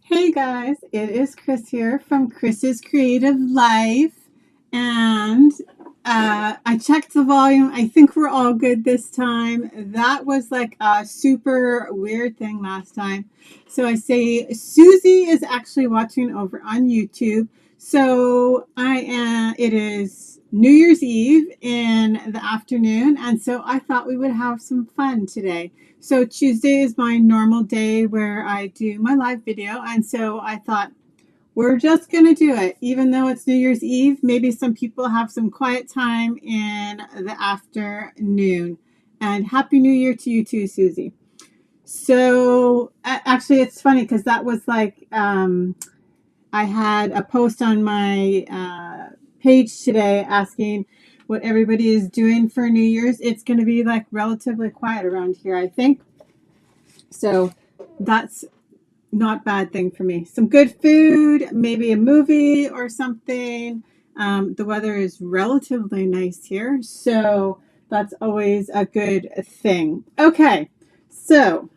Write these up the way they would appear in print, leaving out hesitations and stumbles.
Hey guys, it is Chris here from Chris's Creative Life, and I checked the volume. I think we're all good this time. That was like a super weird thing last time. So I say Susie is actually watching over on YouTube. So I am. It is New Year's Eve in the afternoon, and so I thought we would have some fun today. So Tuesday is my normal day where I do my live video. And so I thought we're just going to do it. Even though it's New Year's Eve, maybe some people have some quiet time in the afternoon. And Happy New Year to you too, Susie. So actually, it's funny because that was like, I had a post on my page today asking what everybody is doing for New Year's. It's going to be like relatively quiet around here, I think. So that's not a bad thing for me. Some good food, maybe a movie or something. The weather is relatively nice here, so that's always a good thing. Okay, so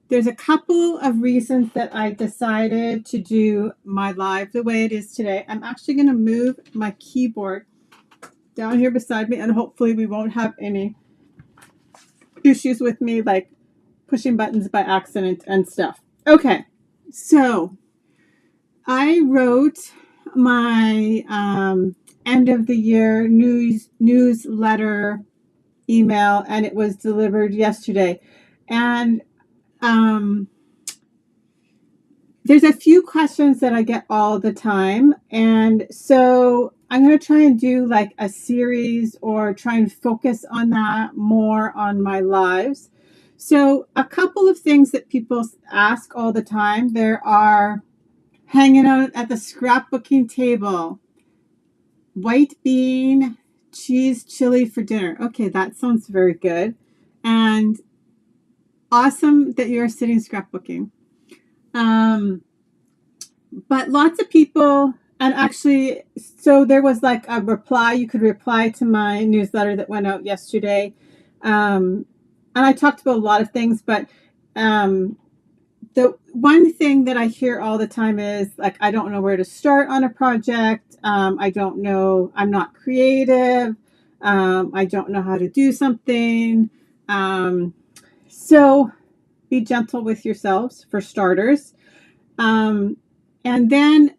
there's a couple of reasons that I decided to do my live the way it is today. I'm actually going to move my keyboard down here beside me, and hopefully we won't have any issues with me like pushing buttons by accident and stuff. Okay, so I wrote my end of the year newsletter email, and it was delivered yesterday. And there's a few questions that I get all the time. And so I'm going to try and do like a series or try and focus on that more on my lives. So a couple of things that people ask all the time, there are hanging out at the scrapbooking table, white bean, cheese chili for dinner. Okay, that sounds very good. And awesome that you're sitting scrapbooking. But lots of people, and actually, so there was like a reply, you could reply to my newsletter that went out yesterday. And I talked about a lot of things, but the one thing that I hear all the time is like, I don't know where to start on a project. I don't know. I'm not creative. I don't know how to do something. So be gentle with yourselves for starters. And then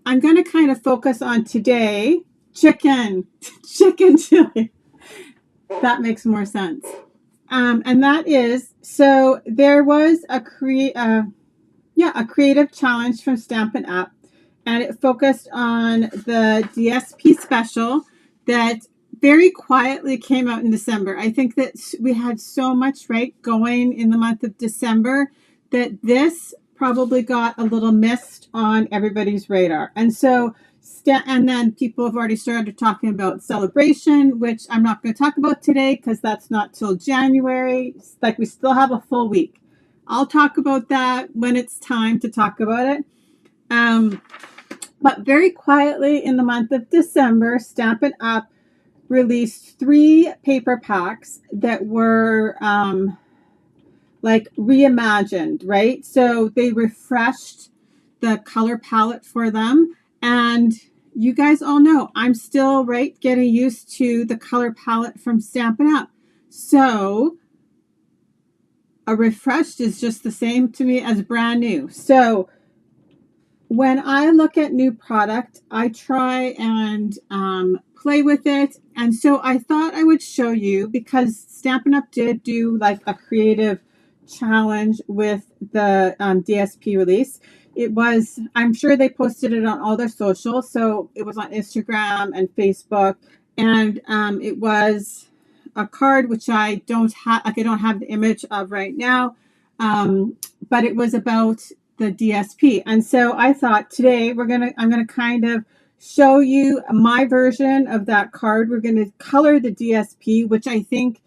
I'm going to kind of focus on today, chicken chili. That makes more sense. And that is, so there was a creative challenge from Stampin Up, and it focused on the DSP special that very quietly came out in December. I think that we had so much going in the month of December that this probably got a little missed on everybody's radar. And so and then people have already started talking about celebration, which I'm not going to talk about today because that's not till January. Like we still have a full week. I'll talk about that when it's time to talk about it. But very quietly in the month of December, Stampin' Up! Released 3 paper packs that were like reimagined, right? So they refreshed the color palette for them. And you guys all know I'm still getting used to the color palette from Stampin' Up. So a refreshed is just the same to me as brand new. So when I look at new product, I try and play with it. And so I thought I would show you, because Stampin' Up! Did do like a creative challenge with the DSP release. It was, I'm sure they posted it on all their socials. So it was on Instagram and Facebook. And it was a card, which I don't have, like I don't have the image of right now. But it was about the DSP. And so I thought today I'm going to kind of show you my version of that card. We're going to color the DSP, which I think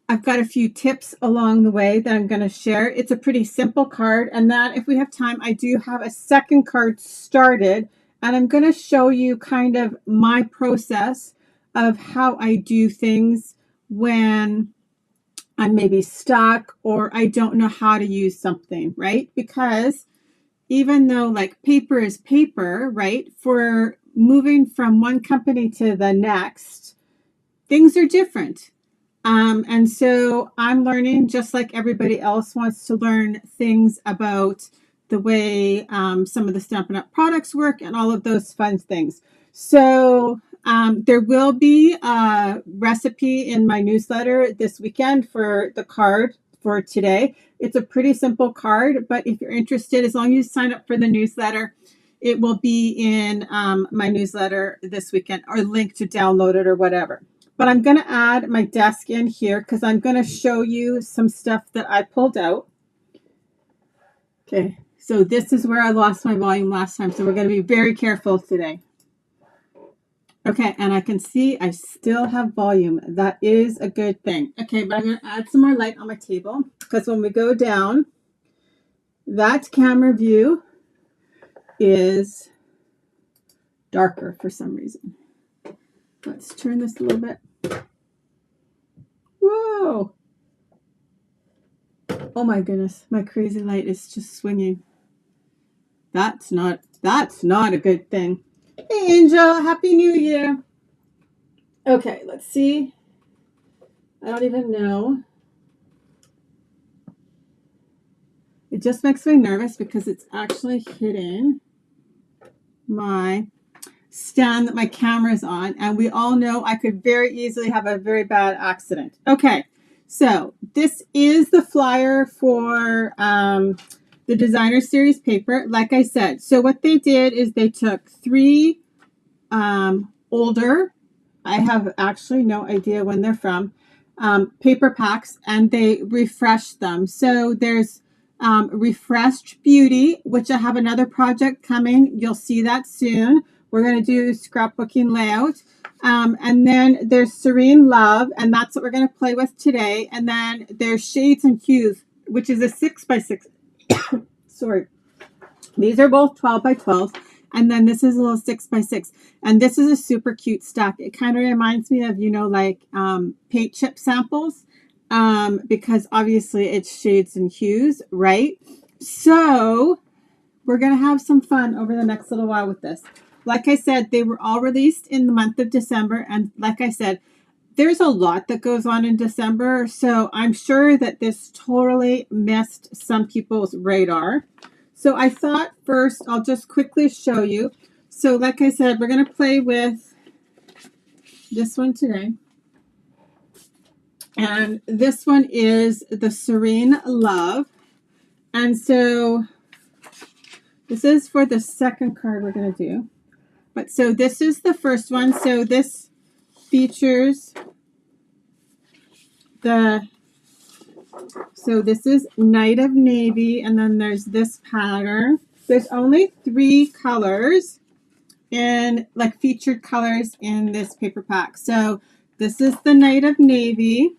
I've got a few tips along the way that I'm going to share. It's a pretty simple card, and that if we have time, I do have a second card started, and I'm going to show you kind of my process of how I do things when I'm maybe stuck or I don't know how to use something, right? Because even though like paper is paper, right? For moving from one company to the next, things are different. And so I'm learning just like everybody else wants to learn things about the way some of the Stampin' Up! Products work and all of those fun things. So there will be a recipe in my newsletter this weekend for the card for today. It's a pretty simple card, but if you're interested, as long as you sign up for the newsletter, it will be in my newsletter this weekend or link to download it or whatever. But I'm going to add my desk in here because I'm going to show you some stuff that I pulled out. Okay, so this is where I lost my volume last time, so we're going to be very careful today. Okay, and I can see I still have volume. That is a good thing. Okay, but I'm going to add some more light on my table because when we go down, that camera view is darker for some reason. Let's turn this a little bit. Whoa! Oh my goodness, my crazy light is just swinging. That's not a good thing. Hey Angel, Happy New Year. Okay, let's see. I don't even know. It just makes me nervous because it's actually hitting my stand that my camera's on, and we all know I could very easily have a very bad accident. Okay, so this is the flyer for the Designer Series paper. Like I said, so what they did is they took 3 older, I have actually no idea when they're from, paper packs, and they refreshed them. So there's Refreshed Beauty, which I have another project coming. You'll see that soon. We're going to do scrapbooking layout. And then there's Serene Love, and that's what we're going to play with today. And then there's Shades and Hues, which is a 6x6. Sorry. These are both 12 by 12. And then this is a little 6x6. And this is a super cute stack. It kind of reminds me of, you know, like paint chip samples. Because obviously it's shades and hues, right? So we're going to have some fun over the next little while with this. Like I said, they were all released in the month of December. And like I said, there's a lot that goes on in December. So I'm sure that this totally missed some people's radar. So I thought first I'll just quickly show you. So like I said, we're going to play with this one today. And this one is the Serene Love. And so this is for the second card we're going to do. But so this is the first one. So this features so this is Night of Navy, and then there's this pattern. There's only 3 colors and like featured colors in this paper pack. So this is the Night of Navy.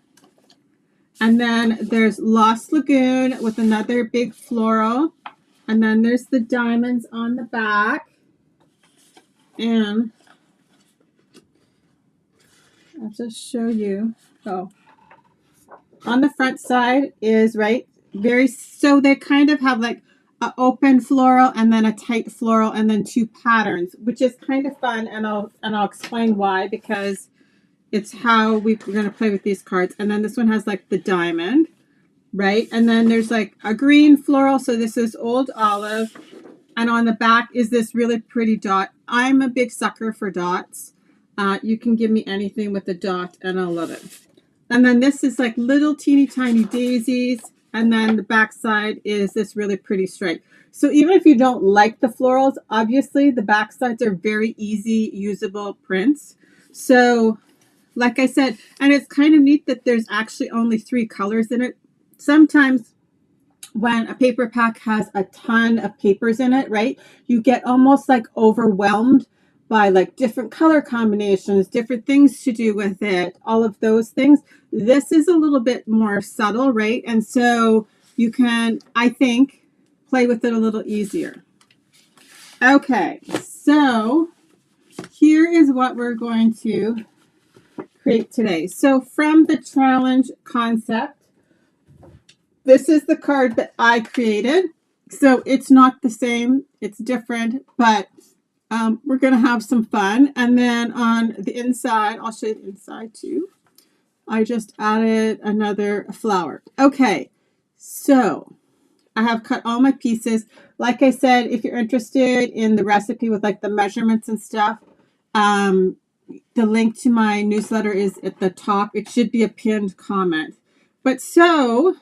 And then there's Lost Lagoon with another big floral. And then there's the diamonds on the back. And I'll just show you. Oh, on the front side is so they kind of have like an open floral and then a tight floral and then 2 patterns, which is kind of fun. And I'll explain why, because it's how we're going to play with these cards. And then this one has like the diamond, right? And then there's like a green floral. So this is Old Olive. And on the back is this really pretty dot. I'm a big sucker for dots. You can give me anything with a dot and I'll love it. And then this is like little teeny tiny daisies. And then the back side is this really pretty stripe. So even if you don't like the florals, obviously the back sides are very easy, usable prints. So like I said, and it's kind of neat that there's actually only 3 colors in it. Sometimes when a paper pack has a ton of papers in it, right, you get almost like overwhelmed by like different color combinations, different things to do with it, all of those things. This is a little bit more subtle, right? And so you can, I think, play with it a little easier. Okay, so here is what we're going to create today. So from the challenge concept, this is the card that I created. So it's not the same, it's different, but we're going to have some fun. And then on the inside, I'll show you the inside too. I just added another flower. Okay, so I have cut all my pieces. Like I said, if you're interested in the recipe with like the measurements and stuff, the link to my newsletter is at the top. It should be a pinned comment. But so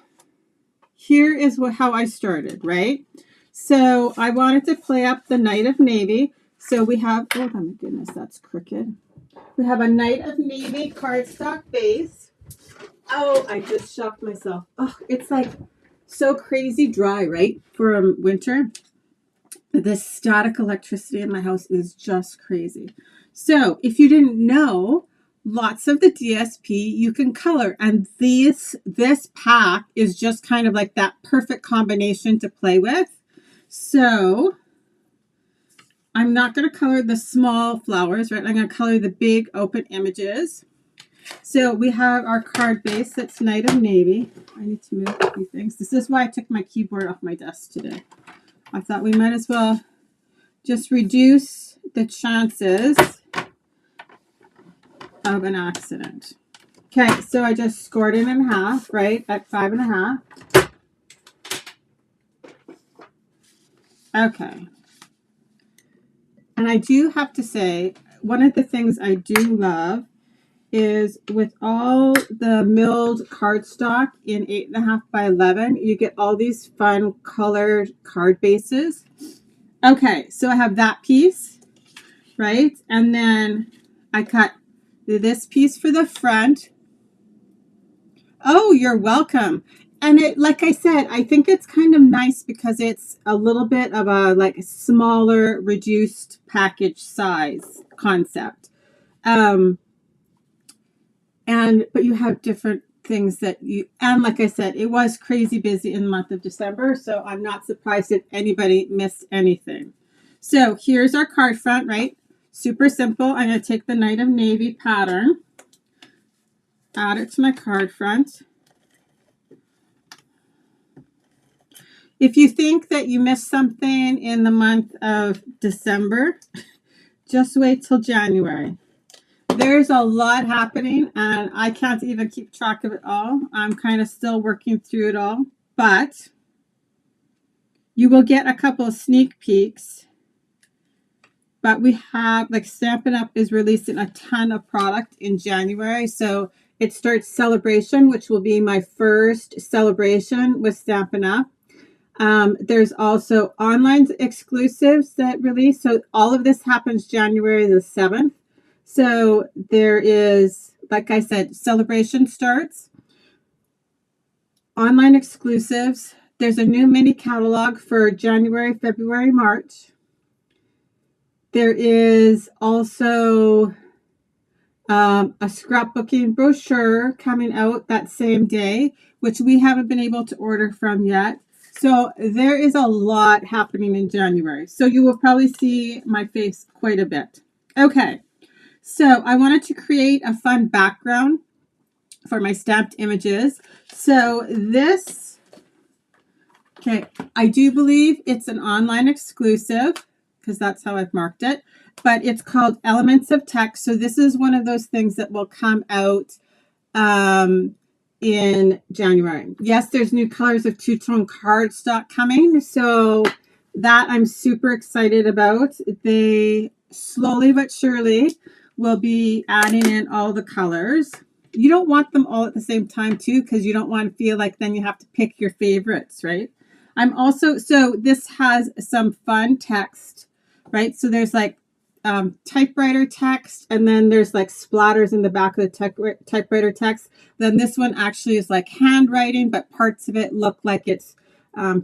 here is how I started, right? So I wanted to play up the Knight of Navy. So we have, oh my goodness, that's crooked. We have a Knight of Navy cardstock base. Oh, I just shocked myself. Oh, it's like so crazy dry, right? For winter. The static electricity in my house is just crazy. So if you didn't know, lots of the DSP you can color, and this pack is just kind of like that perfect combination to play with. So I'm not going to color the small flowers, right? I'm going to color the big open images. So we have our card base that's Knight of Navy. I need to move a few things. This is why I took my keyboard off my desk today. I thought we might as well just reduce the chances of an accident. Okay, so I just scored it in half, right, at 5.5. Okay. And I do have to say, one of the things I do love is with all the milled cardstock in 8.5 by 11, you get all these fun colored card bases. Okay, so I have that piece, right? And then I cut this piece for the front. Oh, you're welcome. And it, like I said, I think it's kind of nice because it's a little bit of a like smaller, reduced package size concept. But you have different things that you, and like I said, it was crazy busy in the month of December, so I'm not surprised if anybody missed anything. So here's our card front, right? Super simple. I'm going to take the Knight of Navy pattern, add it to my card front. If you think that you missed something in the month of December, just wait till January. There's a lot happening, and I can't even keep track of it all. I'm kind of still working through it all, but you will get a couple of sneak peeks. But we have, like, Stampin' Up! Is releasing a ton of product in January, so it starts Celebration, which will be my first celebration with Stampin' Up! There's also online exclusives that release, so all of this happens January the 7th. So there is, like I said, Celebration starts, online exclusives. There's a new mini catalog for January, February, March. There is also a scrapbooking brochure coming out that same day, which we haven't been able to order from yet. So there is a lot happening in January. So you will probably see my face quite a bit. Okay. So I wanted to create a fun background for my stamped images. So this, okay, I do believe it's an online exclusive because that's how I've marked it, but it's called Elements of Text. So this is one of those things that will come out in January. Yes, there's new colors of two-tone cardstock coming. So that I'm super excited about. They slowly but surely will be adding in all the colors. You don't want them all at the same time too, because you don't want to feel like then you have to pick your favorites, right? I'm also, so this has some fun text, right? So there's like typewriter text, and then there's like splatters in the back of the typewriter text. Then this one actually is like handwriting, but parts of it look like it's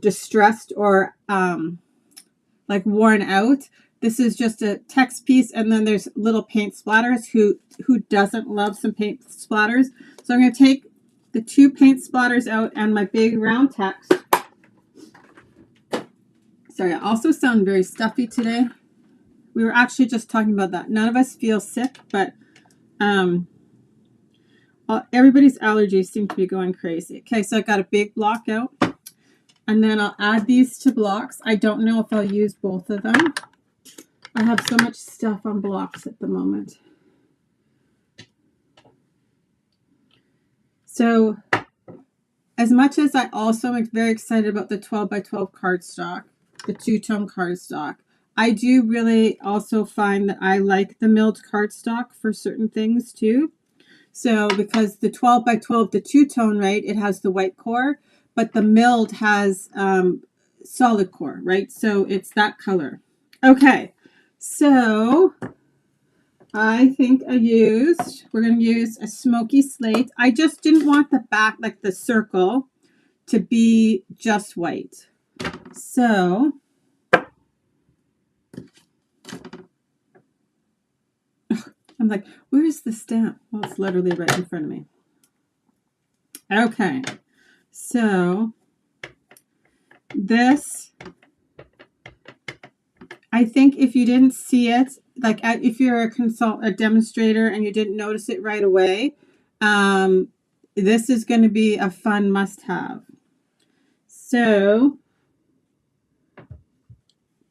distressed or like worn out. This is just a text piece, and then there's little paint splatters. Who doesn't love some paint splatters? So I'm going to take the two paint splatters out and my big round text. Sorry, I also sound very stuffy today. We were actually just talking about that. None of us feel sick, but everybody's allergies seem to be going crazy. Okay, so I got a big block out. And then I'll add these to blocks. I don't know if I'll use both of them. I have so much stuff on blocks at the moment. So as much as I also am very excited about the 12 by 12 cardstock, the two-tone cardstock, I do really also find that I like the milled cardstock for certain things too. So because the 12 by 12, the two-tone, right, it has the white core, but the milled has solid core, right? So it's that color. Okay, so I think we're going to use a smoky slate. I just didn't want the back, like the circle, to be just white. So I'm like, where is the stamp? Well, it's literally right in front of me. Okay, so this, I think if you didn't see it, like if you're a demonstrator and you didn't notice it right away, this is going to be a fun must-have. So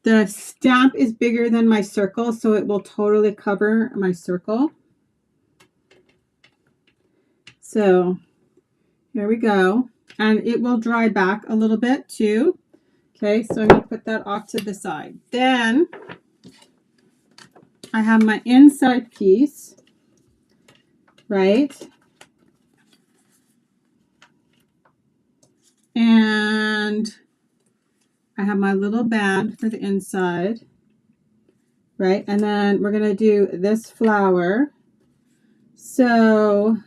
the stamp is bigger than my circle, so it will totally cover my circle. So here we go. And it will dry back a little bit too. Okay, so I'm going to put that off to the side. Then I have my inside piece, right? And I have my little band for the inside, right? And then we're going to do this flower. So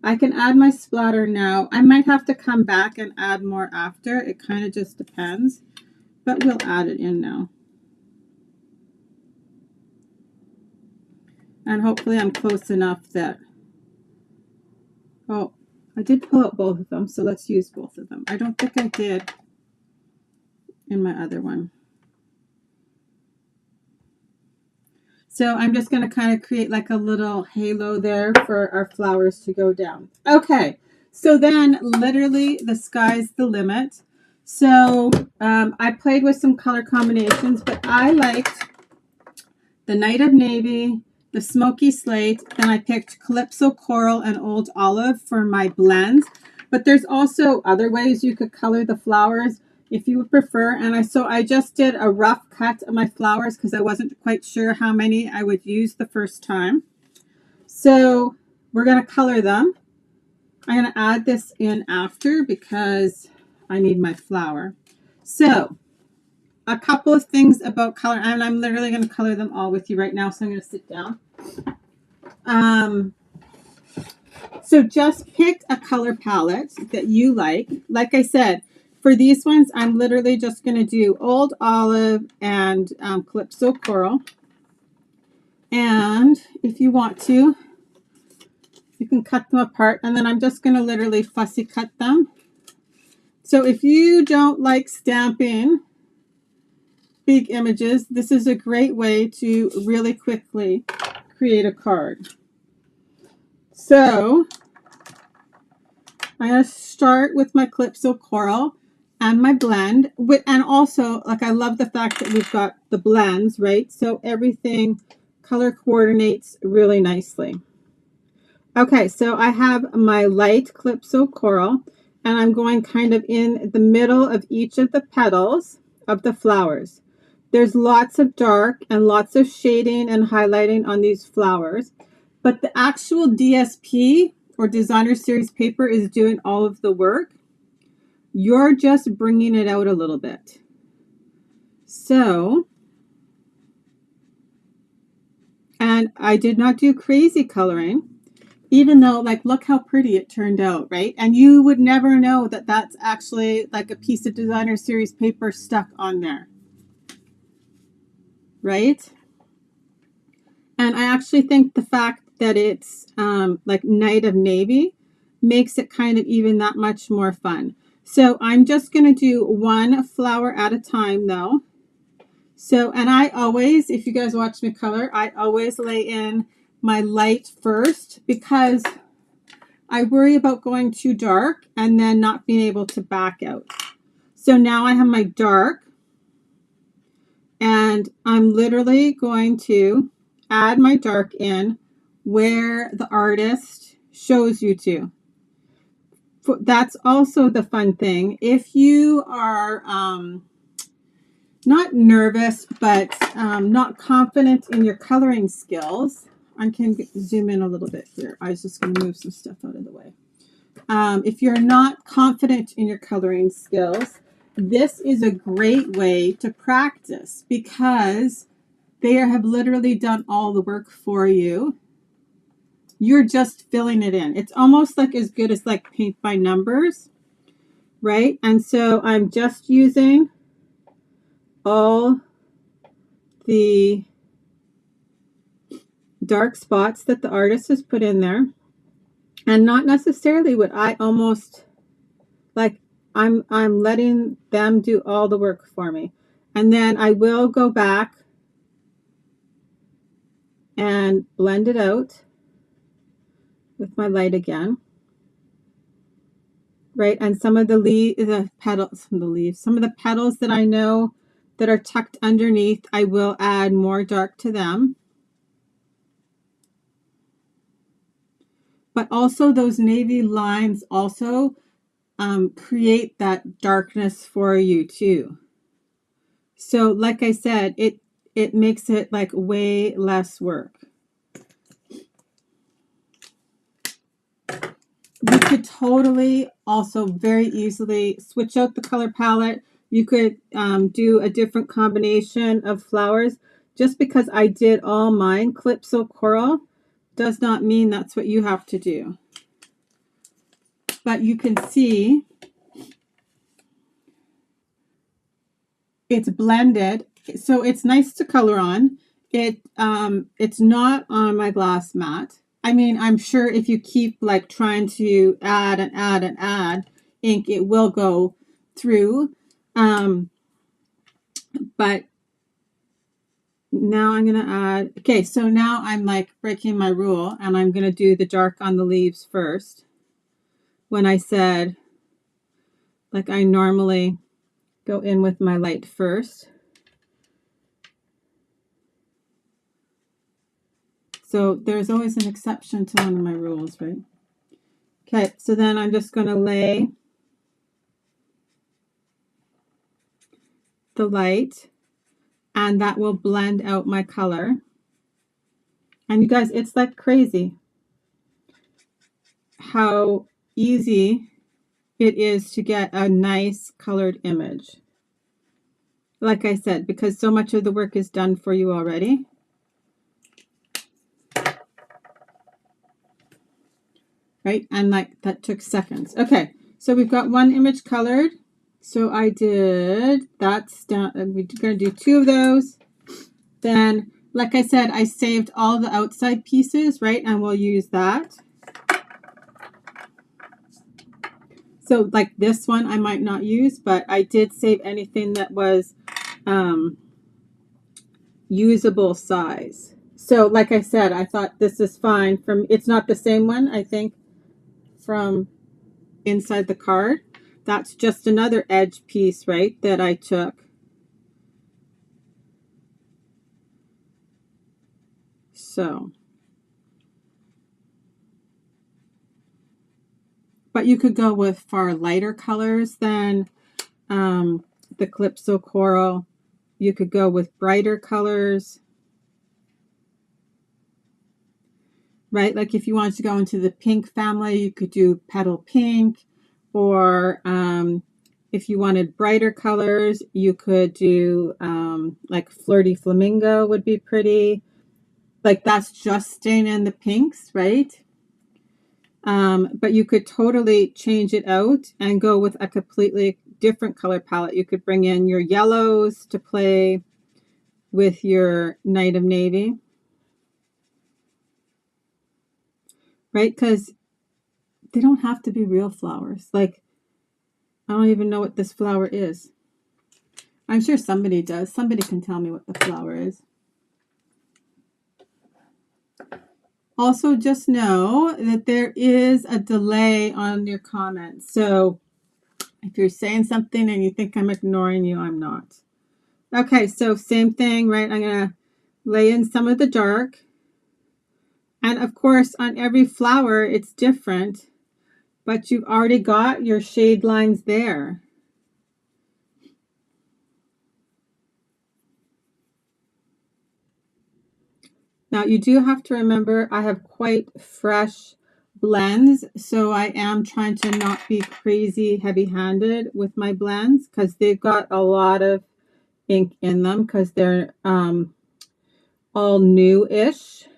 I can add my splatter now. I might have to come back and add more after. It kind of just depends, but we'll add it in now. And hopefully I'm close enough that, oh, I did pull out both of them, so let's use both of them. I don't think I did in my other one. So I'm just going to kind of create like a little halo there for our flowers to go down. Okay, so then literally the sky's the limit. So I played with some color combinations, but I liked the Night of Navy, the Smoky Slate, then I picked Calypso Coral and Old Olive for my blends. But there's also other ways you could color the flowers if you would prefer. And I just did a rough cut of my flowers because I wasn't quite sure how many I would use the first time. So we're going to color them. I'm going to add this in after because I need my flower. So a couple of things about color, and I'm literally going to color them all with you right now, so I'm going to sit down. So just pick a color palette that you like. Like I said, for these ones, I'm literally just going to do Old Olive and Calypso Coral. And if you want to, you can cut them apart, and then I'm just going to literally fussy cut them. So if you don't like stamping big images, this is a great way to really quickly create a card. So I'm going to start with my Calypso Coral and my blend. And also, like, I love the fact that we've got the blends, right? So everything color coordinates really nicely. Okay, so I have my light Calypso Coral, and I'm going kind of in the middle of each of the petals of the flowers. There's lots of dark and lots of shading and highlighting on these flowers, but the actual DSP or designer series paper is doing all of the work. You're just bringing it out a little bit. So, and I did not do crazy coloring, even though, like, look how pretty it turned out, right? And you would never know that that's actually like a piece of designer series paper stuck on there, right? And I actually think the fact that it's like Night of Navy makes it kind of even that much more fun. So I'm just going to do one flower at a time though. So, and I always, if you guys watch me color, I always lay in my light first because I worry about going too dark and then not being able to back out. So now I have my dark, and I'm literally going to add my dark in where the artist shows you to. That's also the fun thing. If you are not nervous, but not confident in your coloring skills, I can zoom in a little bit here. I was just going to move some stuff out of the way. If you're not confident in your coloring skills, this is a great way to practice because they have literally done all the work for you. You're just filling it in. It's almost like as good as like paint by numbers, right? And so I'm just using all the dark spots that the artist has put in there, and not necessarily what I almost like. I'm letting them do all the work for me, and then I will go back and blend it out with my light again, right? And some of the petals that I know that are tucked underneath, I will add more dark to them. But also those navy lines also create that darkness for you too. So like I said, it makes it like way less work. You could totally also very easily switch out the color palette. You could do a different combination of flowers. Just because I did all mine Calypso Coral does not mean that's what you have to do. But you can see it's blended, so it's nice to color on. It's not on my glass mat. I mean, I'm sure if you keep like trying to add and add and add ink, it will go through. But now I'm going to add, okay, so now I'm like breaking my rule, and I'm going to do the dark on the leaves first. When I said, like I normally go in with my light first. So there's always an exception to one of my rules, right? Okay, so then I'm just going to lay the light, and that will blend out my color. And you guys, it's like crazy how easy it is to get a nice colored image. Like I said, because so much of the work is done for you already. Right? And like that took seconds. Okay, so we've got one image colored. So I did, that's done. We're going to do 2 of those. Then, like I said, I saved all the outside pieces, right? And we'll use that. So like this one I might not use, but I did save anything that was usable size. So like I said, I thought this is fine. It's not the same one, I think, from inside the card. That's just another edge piece, right, that I took. So, but you could go with far lighter colors than the Calypso Coral. You could go with brighter colors, right? Like if you wanted to go into the pink family, you could do Petal Pink, or if you wanted brighter colors, you could do like Flirty Flamingo would be pretty. Like that's just staying in the pinks, right? But you could totally change it out and go with a completely different color palette. You could bring in your yellows to play with your Night of Navy, right? Because they don't have to be real flowers. Like, I don't even know what this flower is. I'm sure somebody does. Somebody can tell me what the flower is. also just know that there is a delay on your comments. So if you're saying something and you think I'm ignoring you, I'm not. Okay, so same thing, right? I'm going to lay in some of the dark. And of course, on every flower, it's different, but you've already got your shade lines there. Now, you do have to remember I have quite fresh blends, so I am trying to not be crazy heavy-handed with my blends because they've got a lot of ink in them because they're all new-ish,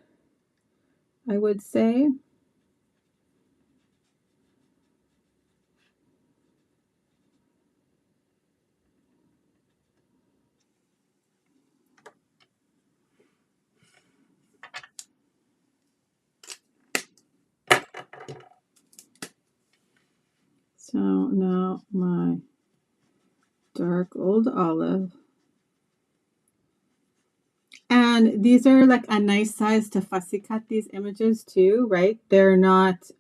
I would say. So now my dark old olive. And these are like a nice size to fussy cut these images too, right? They're not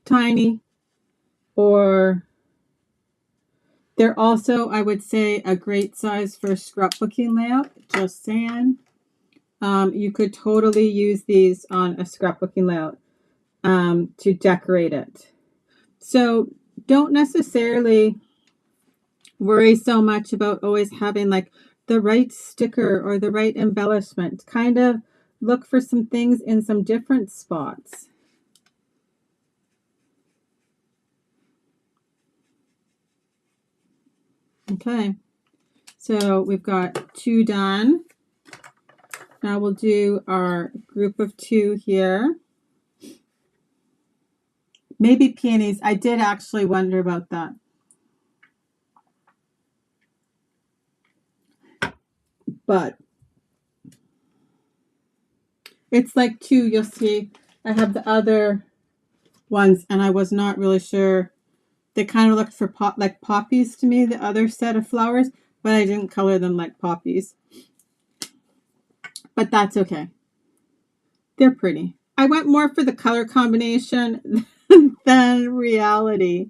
tiny, or they're also, I would say, a great size for scrapbooking layout. Just saying. You could totally use these on a scrapbooking layout to decorate it. So don't necessarily worry so much about always having like the right sticker or the right embellishment. Kind of look for some things in some different spots. Okay, so we've got 2 done. Now we'll do our group of 2 here. Maybe peonies. I did actually wonder about that. But it's like 2, you'll see. I have the other ones and I was not really sure. They kind of looked for like poppies to me, the other set of flowers, but I didn't color them like poppies. But that's okay. They're pretty. I went more for the color combination than reality.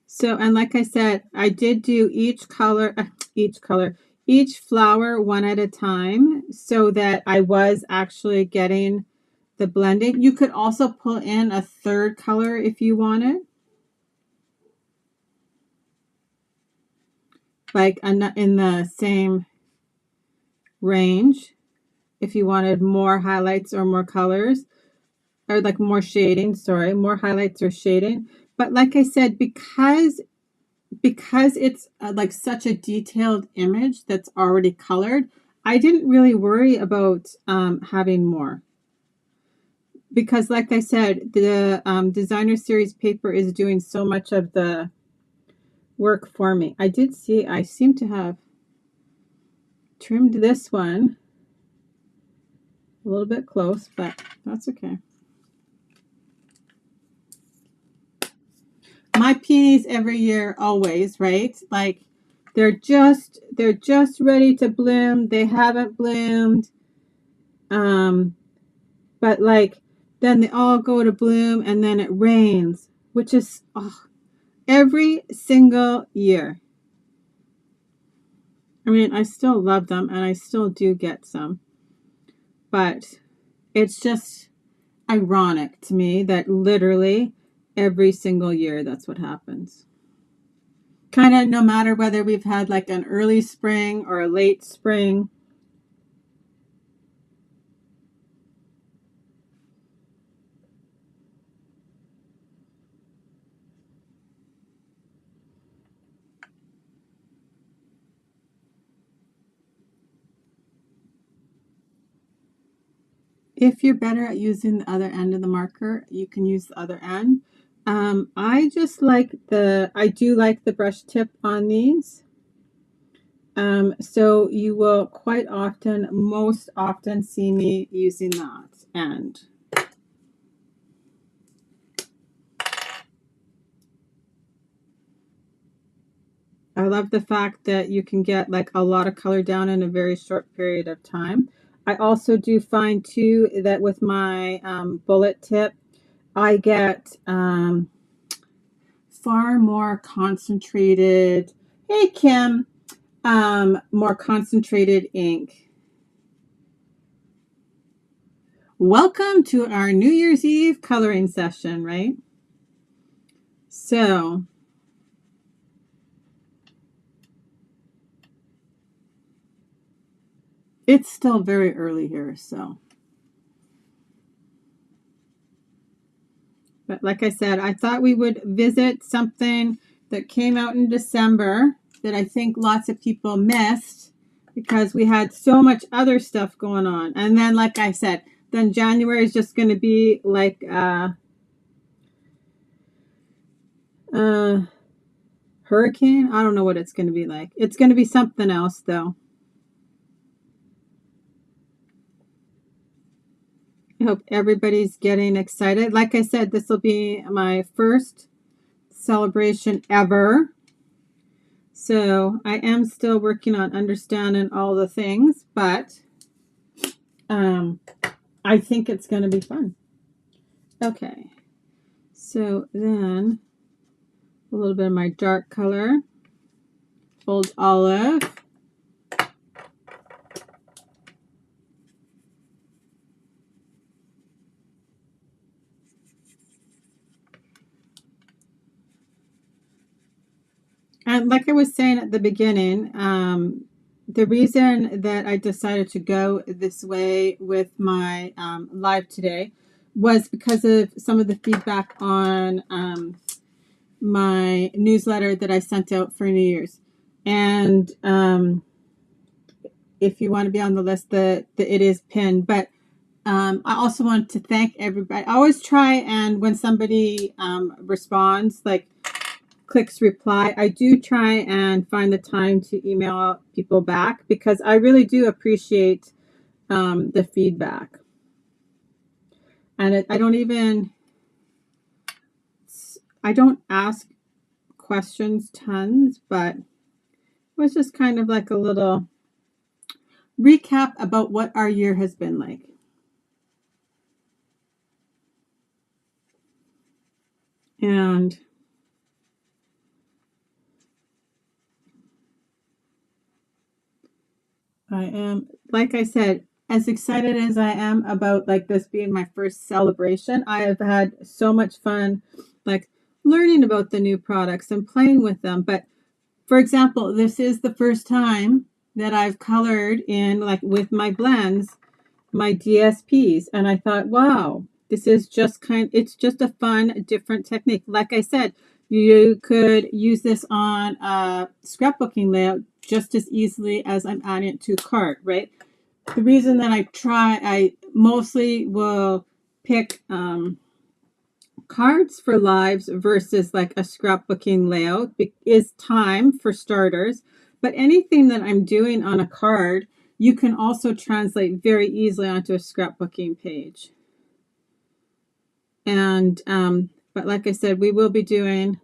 So, and like I said, I did do each flower one at a time so that I was actually getting the blending. You could also pull in a third color if you wanted. Like in the same range if you wanted more highlights or more colors, or like more shading, sorry, more highlights or shading. But like I said, because it's like such a detailed image that's already colored, I didn't really worry about having more. Because like I said, the designer series paper is doing so much of the work for me. I seem to have trimmed this one a little bit close, but that's okay. My peonies every year, always, right? Like they're just ready to bloom. They haven't bloomed. But like then they all go to bloom and then it rains, which is every single year. I mean, I still love them and I still do get some, but it's just ironic to me that literally every single year that's what happens. Kind of no matter whether we've had like an early spring or a late spring. If you're better at using the other end of the marker, you can use the other end. I just like I do like the brush tip on these. So you will most often see me using that end. I love the fact that you can get like a lot of color down in a very short period of time. I also do find too that with my bullet tip, I get far more concentrated, hey Kim, more concentrated ink. Welcome to our New Year's Eve coloring session, right? So, it's still very early here, so. But like I said, I thought we would visit something that came out in December that I think lots of people missed because we had so much other stuff going on. And then, like I said, then January is just going to be like hurricane. I don't know what it's going to be like. It's going to be something else, though. I hope everybody's getting excited. Like I said, this will be my first celebration ever. So I am still working on understanding all the things, but I think it's going to be fun. Okay, so then a little bit of my dark color, Old Olive. And like I was saying at the beginning, the reason that I decided to go this way with my live today was because of some of the feedback on my newsletter that I sent out for New Year's. And if you want to be on the list, it is pinned. But I also want to thank everybody. I always try, and when somebody responds, like clicks reply, I do try and find the time to email people back because I really do appreciate the feedback. And I don't ask questions tons, but it was just kind of like a little recap about what our year has been like. And I am, like I said, as excited as I am about like this being my first celebration. I have had so much fun like learning about the new products and playing with them. But for example, this is the first time that I've colored in like with my blends, my DSPs. And I thought, wow, this is just it's just a fun, different technique. Like I said, you could use this on a scrapbooking layout just as easily as I'm adding it to a card, right? The reason that I mostly will pick cards for lives versus like a scrapbooking layout is time for starters. But anything that I'm doing on a card, you can also translate very easily onto a scrapbooking page. And but like I said, we will be doing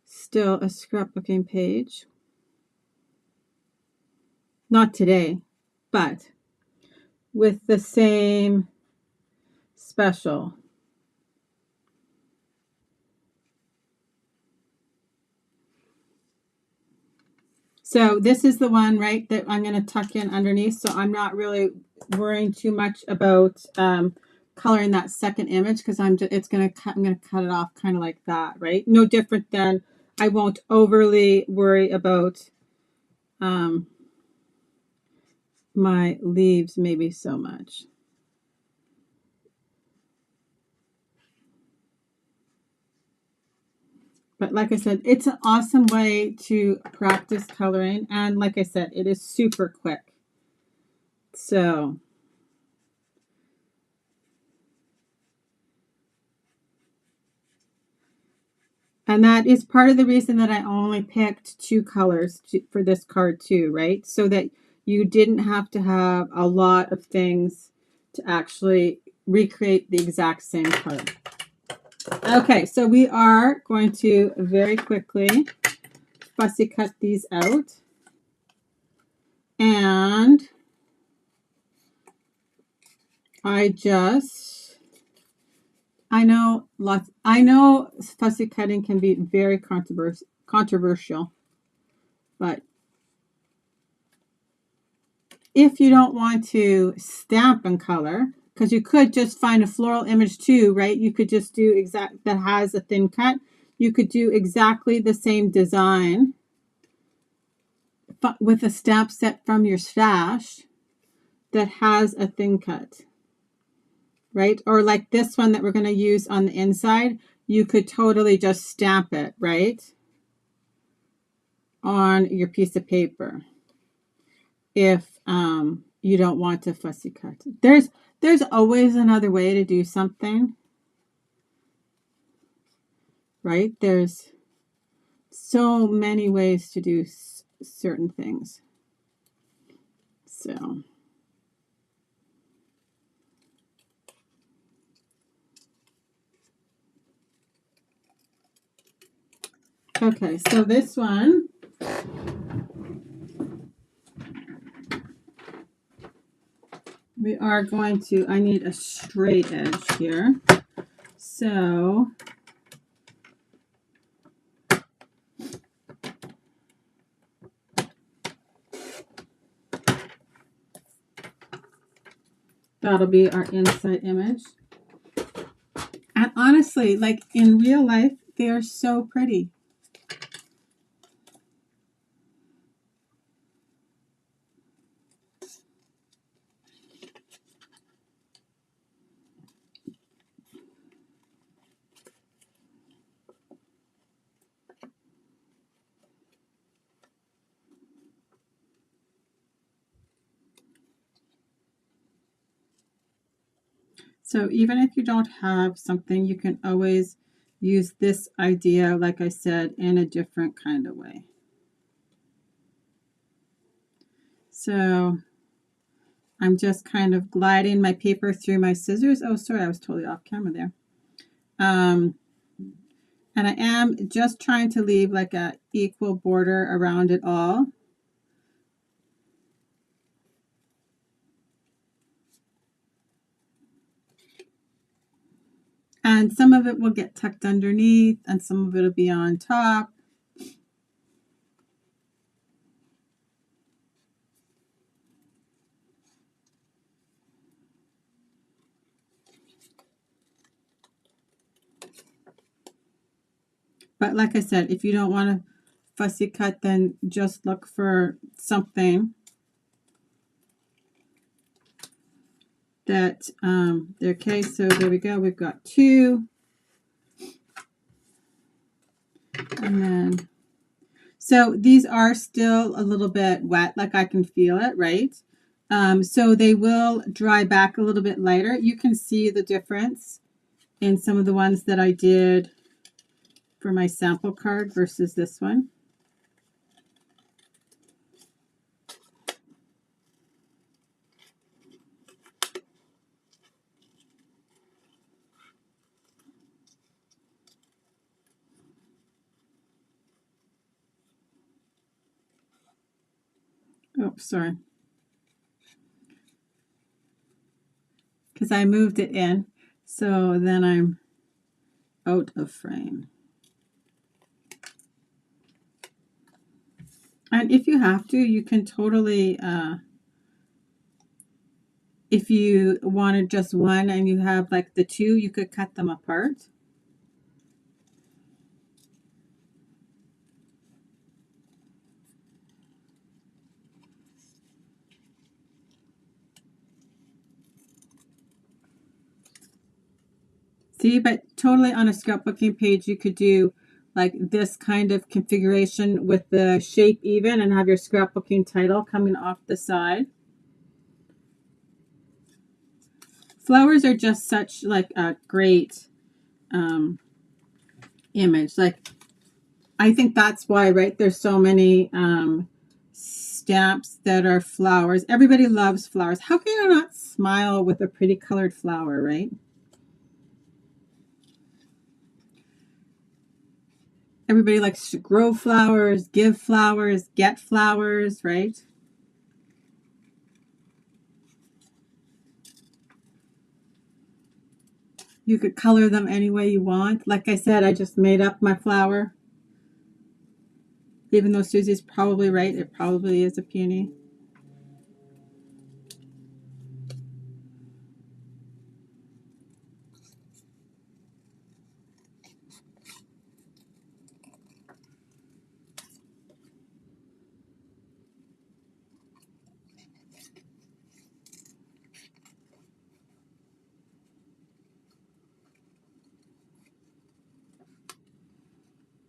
still a scrapbooking page. Not today, but with the same special. So this is the one, right, that I'm going to tuck in underneath. So I'm not really worrying too much about coloring that second image because I'm going to cut it off kind of like that, right? No different than I won't overly worry about my leaves maybe so much. But like I said, it's an awesome way to practice coloring. And like I said, it is super quick. So and that is part of the reason that I only picked 2 colors for this card too, right? So that you didn't have to have a lot of things to actually recreate the exact same color. Okay, so we are going to very quickly fussy cut these out. And I know fussy cutting can be very controversial, but if you don't want to stamp in color, because you could just find a floral image too, right? You could just do that has a thin cut. You could do exactly the same design but with a stamp set from your stash that has a thin cut, right? Or like this one that we're going to use on the inside, you could totally just stamp it, right, on your piece of paper if you don't want to fussy cut. There's always another way to do something, right? There's so many ways to do certain things. So okay, so this one we are going to, I need a straight edge here. So that'll be our inside image. And honestly, like in real life, they are so pretty. So even if you don't have something, you can always use this idea, like I said, in a different kind of way. So I'm just kind of gliding my paper through my scissors. Oh, sorry, I was totally off camera there. And I am just trying to leave like a equal border around it all. And some of it will get tucked underneath and some of it will be on top. But like I said, if you don't want to fussy cut, then just look for something that, okay, so there we go. We've got two. And then, so these are still a little bit wet, like I can feel it, right? So they will dry back a little bit lighter. You can see the difference in some of the ones that I did for my sample card versus this one. Oh, sorry. Because I moved it in, so then I'm out of frame. And if you have to, you can totally, if you wanted just one and you have like the two, you could cut them apart. See, but totally on a scrapbooking page, you could do like this kind of configuration with the shape even and have your scrapbooking title coming off the side. Flowers are just such like a great image. Like, I think that's why, right, there's so many stamps that are flowers. Everybody loves flowers. How can you not smile with a pretty colored flower, right? Everybody likes to grow flowers, give flowers, get flowers, right? You could color them any way you want. Like I said, I just made up my flower. Even though Susie's probably right, it probably is a peony.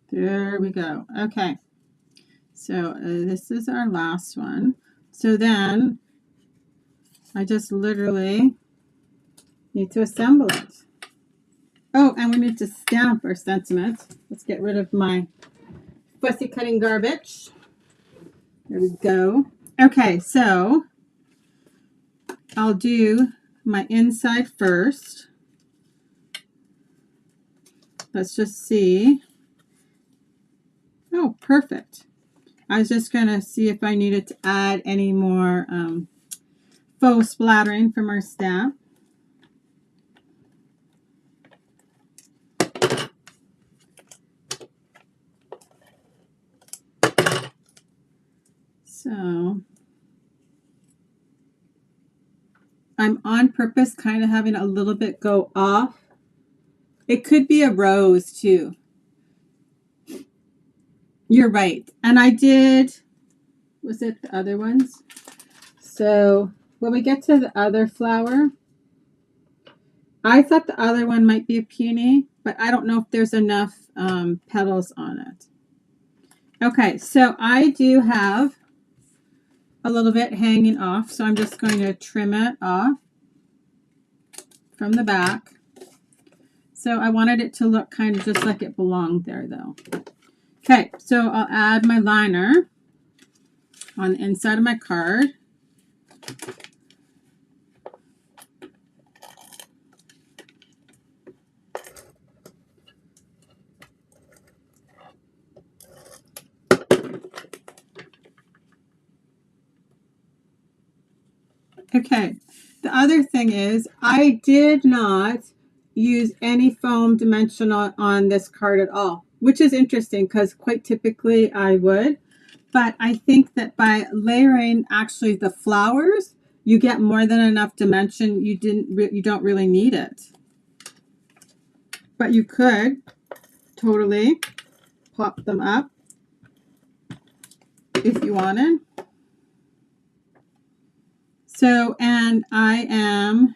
There we go. Okay. So this is our last one. So then I just literally need to assemble it. Oh, and we need to stamp our sentiment. Let's get rid of my fussy cutting garbage. There we go. Okay, so I'll do my inside first. Let's just see. Oh, perfect. I was just going to see if I needed to add any more faux splattering from our stamp. So I'm on purpose kind of having a little bit go off. It could be a rose too. You're right. And I did, was it the other ones? So when we get to the other flower, I thought the other one might be a peony, but I don't know if there's enough petals on it. Okay, so I do have a little bit hanging off, so I'm just going to trim it off from the back. So I wanted it to look kind of just like it belonged there though. Okay, so I'll add my liner on the inside of my card. Okay, the other thing is I did not use any foam dimensional on this card at all, which is interesting because quite typically I would. But I think that by layering actually the flowers, you get more than enough dimension. You don't really need it. But you could totally pop them up if you wanted. So, and I am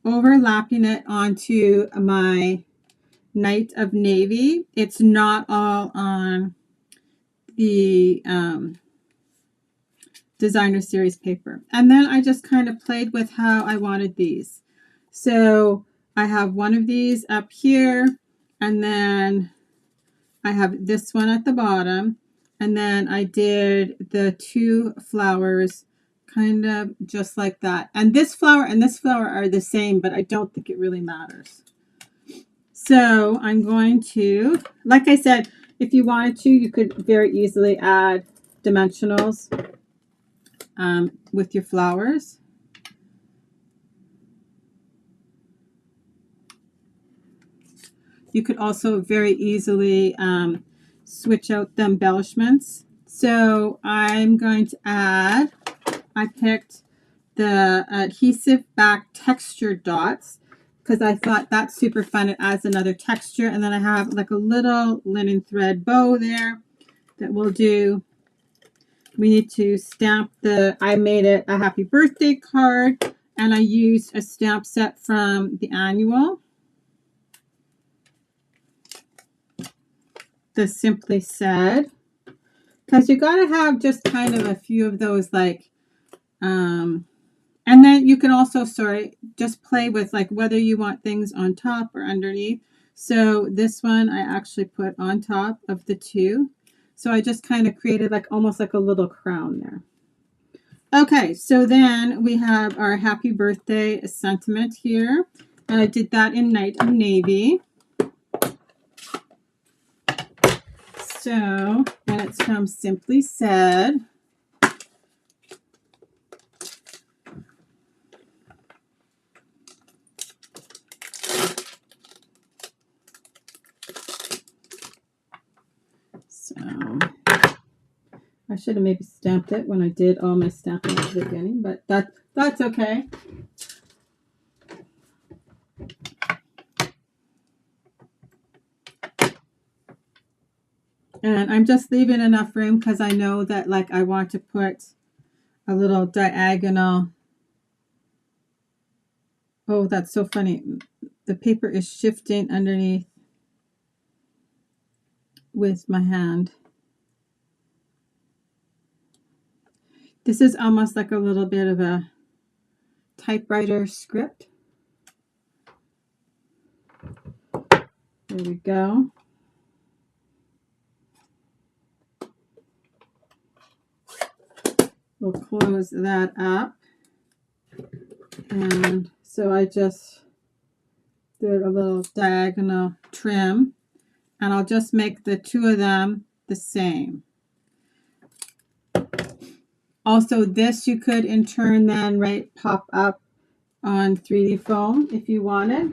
overlapping it onto my Night of Navy. It's not all on the designer series paper. And then I just kind of played with how I wanted these. So I have one of these up here, and then I have this one at the bottom, and then I did the two flowers kind of just like that. And this flower and this flower are the same, but I don't think it really matters. So I'm going to, like I said, if you wanted to, you could very easily add dimensionals with your flowers. You could also very easily switch out the embellishments. So I'm going to add, I picked the adhesive back texture dots because I thought that's super fun. It adds another texture. And then I have like a little linen thread bow there that we'll do. We need to stamp I made it a happy birthday card, and I used a stamp set from the annual. The Simply Said, because you got to have just kind of a few of those, like and then you can also just play with like whether you want things on top or underneath. So this one I actually put on top of the two, so I just kind of created like almost like a little crown there. Okay, so then we have our happy birthday sentiment here, and I did that in Night of Navy. So, and it's from Simply Said. So, I should have maybe stamped it when I did all my stamping at the beginning, but that's okay. And I'm just leaving enough room because I know that like I want to put a little diagonal. Oh, that's so funny. The paper is shifting underneath with my hand. This is almost like a little bit of a typewriter script. There we go. We'll close that up. And so I just did a little diagonal trim, and I'll just make the two of them the same. Also, this you could in turn then pop up on 3D foam if you wanted.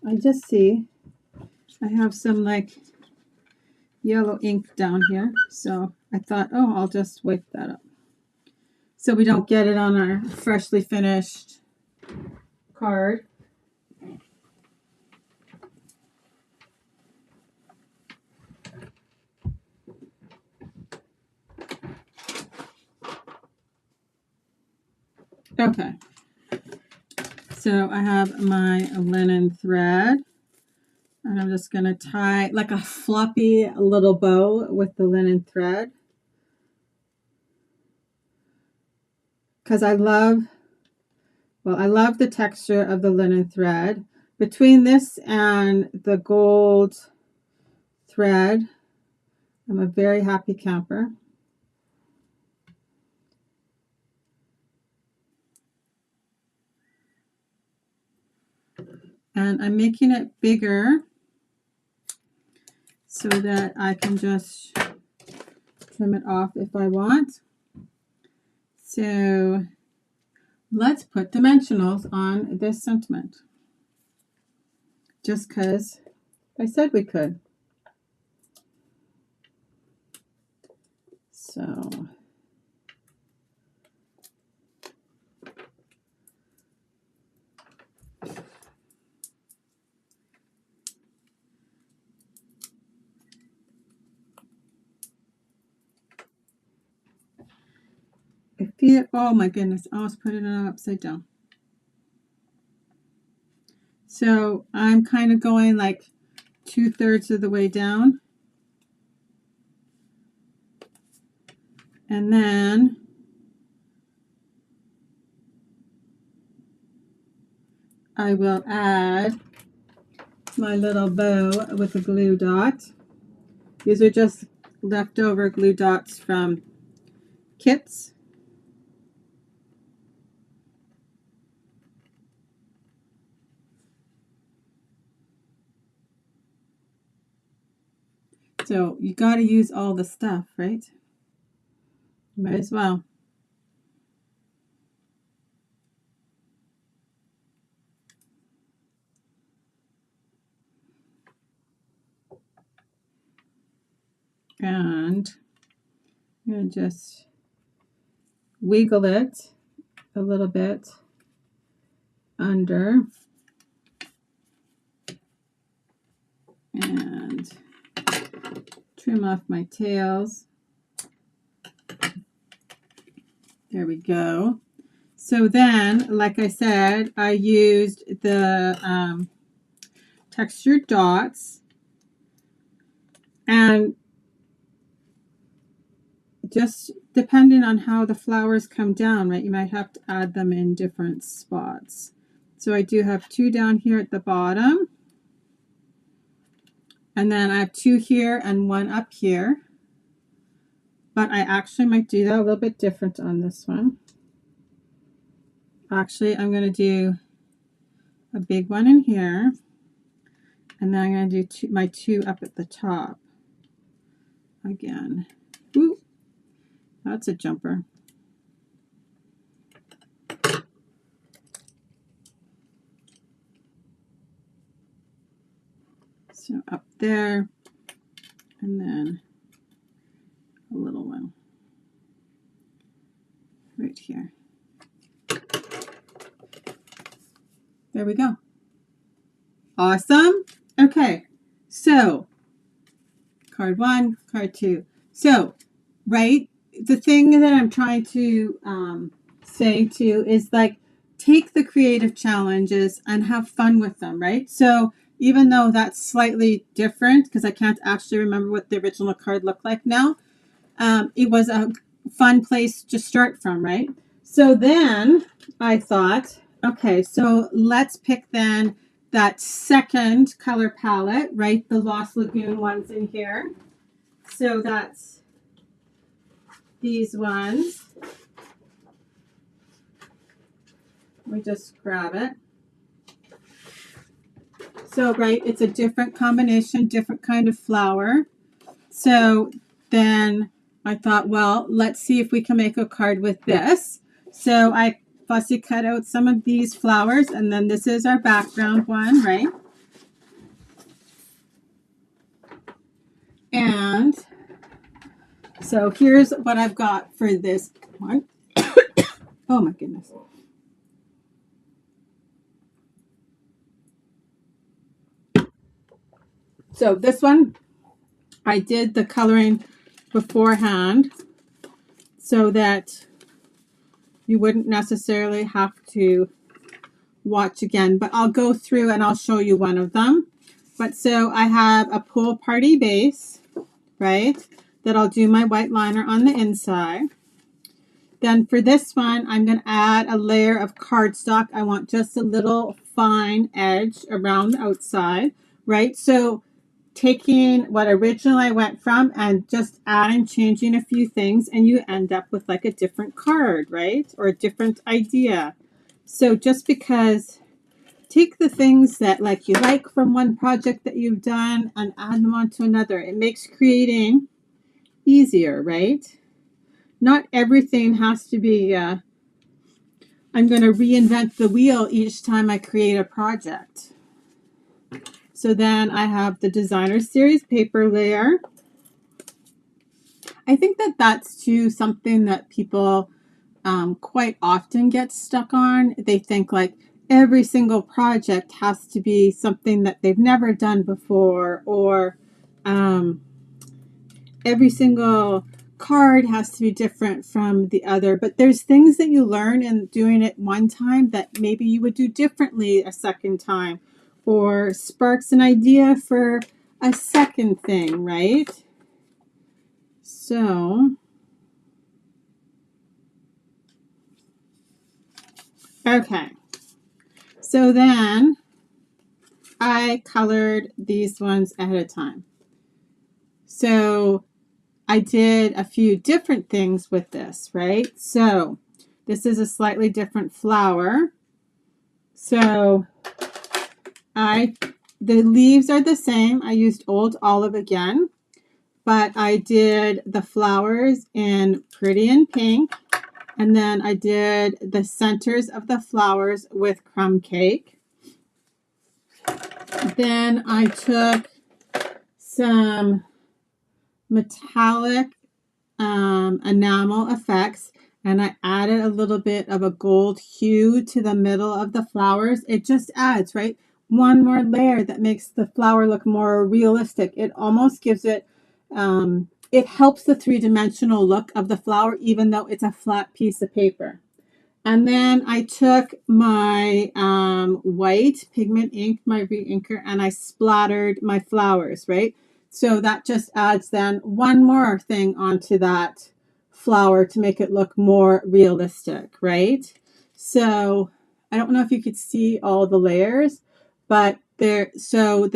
I just see I have some like yellow ink down here, so I thought, oh, I'll just wipe that up so we don't get it on our freshly finished card. Okay, so I have my linen thread, and I'm just going to tie like a floppy little bow with the linen thread because I love the texture of the linen thread. Between this and the gold thread, I'm a very happy camper. And I'm making it bigger so that I can just trim it off if I want. So let's put dimensionals on this sentiment. Just because I said we could. So I feel, oh my goodness, I almost put it on upside down. So I'm kind of going like 2/3 of the way down. And then I will add my little bow with a glue dot. These are just leftover glue dots from kits. So you got to use all the stuff, right? Might as well. And I'm going to just wiggle it a little bit under and trim off my tails. There we go. So then, like I said, I used the textured dots, and just depending on how the flowers come down, right, you might have to add them in different spots. So I do have 2 down here at the bottom, and then I have 2 here and 1 up here, but I actually might do that a little bit different on this one. Actually, I'm going to do a big one in here, and then I'm going to do my two up at the top again. Ooh, that's a jumper. So up there, and then a little one right here. There we go. Awesome. Okay, so card one, card two. So, right, the thing that I'm trying to say to you is like, take the creative challenges and have fun with them, right? So even though that's slightly different, because I can't actually remember what the original card looked like now, it was a fun place to start from, right? So then I thought, okay, so let's pick then that second color palette, right? The Lost Lagoon ones in here. So that's these ones. Let me just grab it. So, right, it's a different combination, different kind of flower. So then I thought, well, let's see if we can make a card with this. So I fussy cut out some of these flowers, and then this is our background one, right? And so here's what I've got for this one. Oh my goodness. So this one, I did the coloring beforehand so that you wouldn't necessarily have to watch again, but I'll go through and I'll show you one of them. But so I have a pool party base, right, that I'll do my white liner on the inside. Then for this one, I'm going to add a layer of cardstock. I want just a little fine edge around the outside, right? So taking what originally I went from and just adding, changing a few things, and you end up with like a different card, right? Or a different idea. So just because, take the things that like you like from one project that you've done and add them onto another. It makes creating easier, right? Not everything has to be, I'm going to reinvent the wheel each time I create a project. So then I have the Designer Series paper layer. I think that that's too something that people quite often get stuck on. They think like every single project has to be something that they've never done before, or every single card has to be different from the other. But there's things that you learn in doing it one time that maybe you would do differently a second time, or sparks an idea for a second thing, right? So, okay. So then I colored these ones ahead of time. So I did a few different things with this, right? So this is a slightly different flower. So the leaves are the same. I used Old Olive again, but I did the flowers in Pretty in Pink, and then I did the centers of the flowers with Crumb Cake. Then I took some metallic enamel effects, and I added a little bit of a gold hue to the middle of the flowers. It just adds, right, one more layer that makes the flower look more realistic. It almost gives it, it helps the three-dimensional look of the flower, even though it's a flat piece of paper. And then I took my white pigment ink, my re-inker, and I splattered my flowers, right? So that just adds then one more thing onto that flower to make it look more realistic, right? So I don't know if you could see all the layers, but they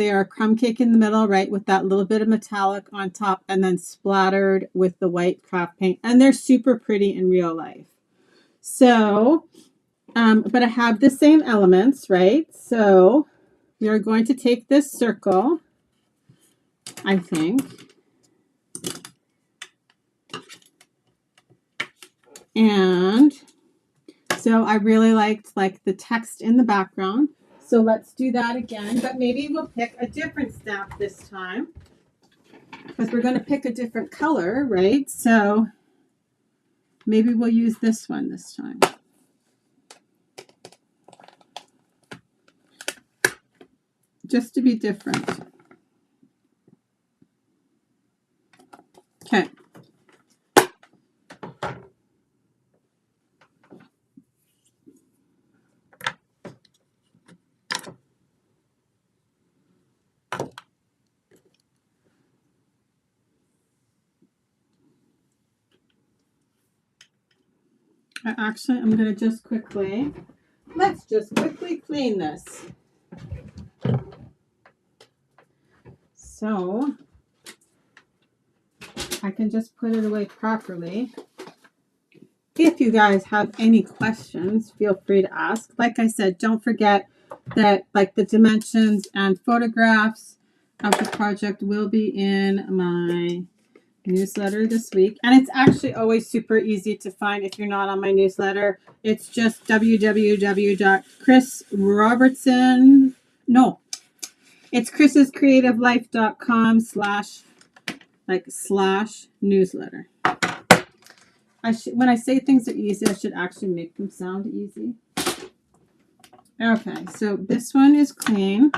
are crumb cake in the middle, right, with that little bit of metallic on top, and then splattered with the white craft paint. And they're super pretty in real life. So But I have the same elements, right? So we are going to take this circle, I think, and so I really liked like the text in the background. So let's do that again, but maybe we'll pick a different stamp this time because we're going to pick a different color, right? So maybe we'll use this one this time. Just to be different. Okay. I'm going to let's just quickly clean this. So I can just put it away properly. If you guys have any questions, feel free to ask. Like I said, don't forget that like the dimensions and photographs of the project will be in my newsletter this week. And it's actually always super easy to find if you're not on my newsletter. It's just www.chrisrobertson. No, it's chrisscreativelife.com/newsletter. When I say things are easy, I should actually make them sound easy. Okay, so this one is clean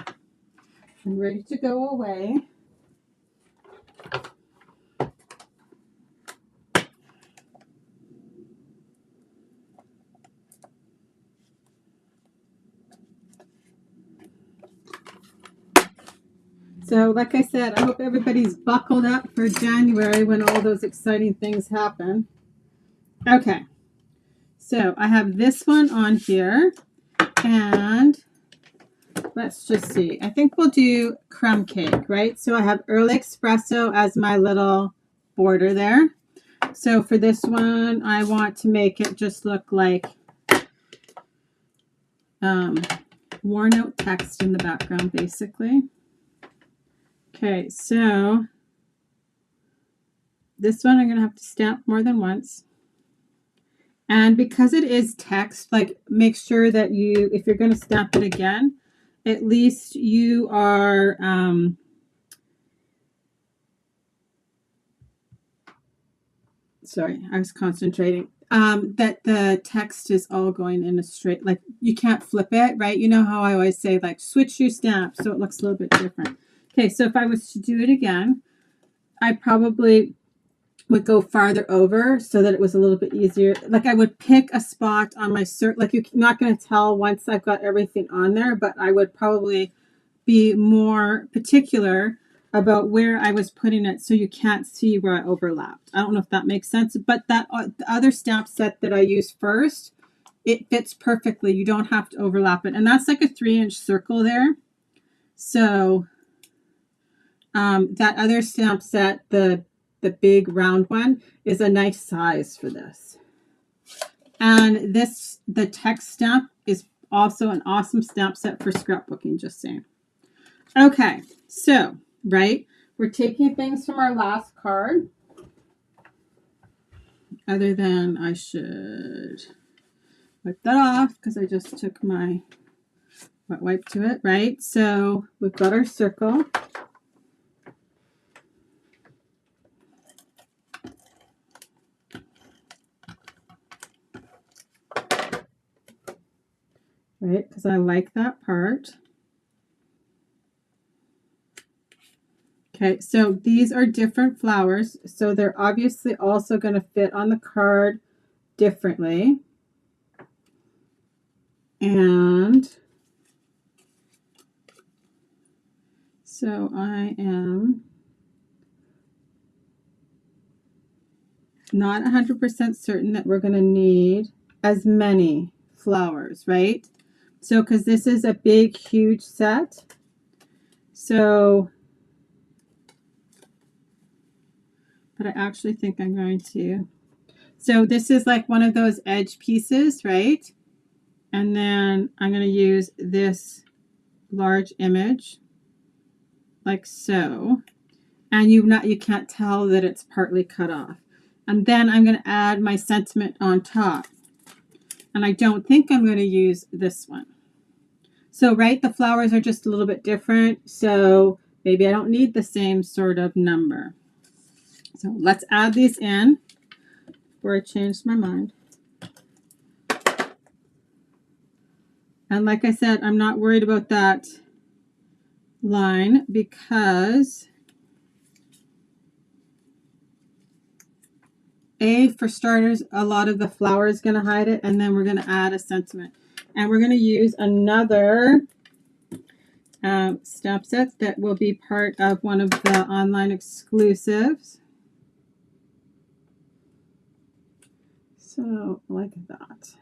and ready to go away. So like I said, I hope everybody's buckled up for January when all those exciting things happen. Okay, so I have this one on here, and let's just see. I think we'll do crumb cake, right? So I have early espresso as my little border there. So for this one, I want to make it just look like worn out text in the background, basically. Okay, so this one I'm going to have to stamp more than once. And because it is text, like make sure that if you're going to stamp it again, at least you are sorry, I was concentrating. That the text is all going in a straight, like you can't flip it, right? You know how I always say like switch your stamp so it looks a little bit different. Okay, so if I was to do it again, I probably would go farther over so that it was a little bit easier. Like I would pick a spot on my like you're not going to tell once I've got everything on there, but I would probably be more particular about where I was putting it so you can't see where I overlapped. I don't know if that makes sense, but that the other stamp set that I used first, it fits perfectly. You don't have to overlap it. And that's like a 3-inch circle there. So that other stamp set, the big round one, is a nice size for this. And the text stamp is also an awesome stamp set for scrapbooking, just saying. Okay, so, right, we're taking things from our last card. Other than I should wipe that off because I just took my wet wipe to it, right? So we've got our circle. Right, because I like that part. Okay, so these are different flowers, so they're obviously also going to fit on the card differently. And so I am not 100% certain that we're going to need as many flowers, right? So, because this is a big, huge set. So, but I actually think I'm going to. So this is like one of those edge pieces, right? And then I'm going to use this large image like so. And you can't tell that it's partly cut off. And then I'm going to add my sentiment on top. And I don't think I'm going to use this one. So, right, the flowers are just a little bit different. So maybe I don't need the same sort of number. So let's add these in before I change my mind. And like I said, I'm not worried about that line because for starters, a lot of the flower is going to hide it, and then we're going to add a sentiment. And we're going to use another stamp set that will be part of one of the online exclusives. So, like that.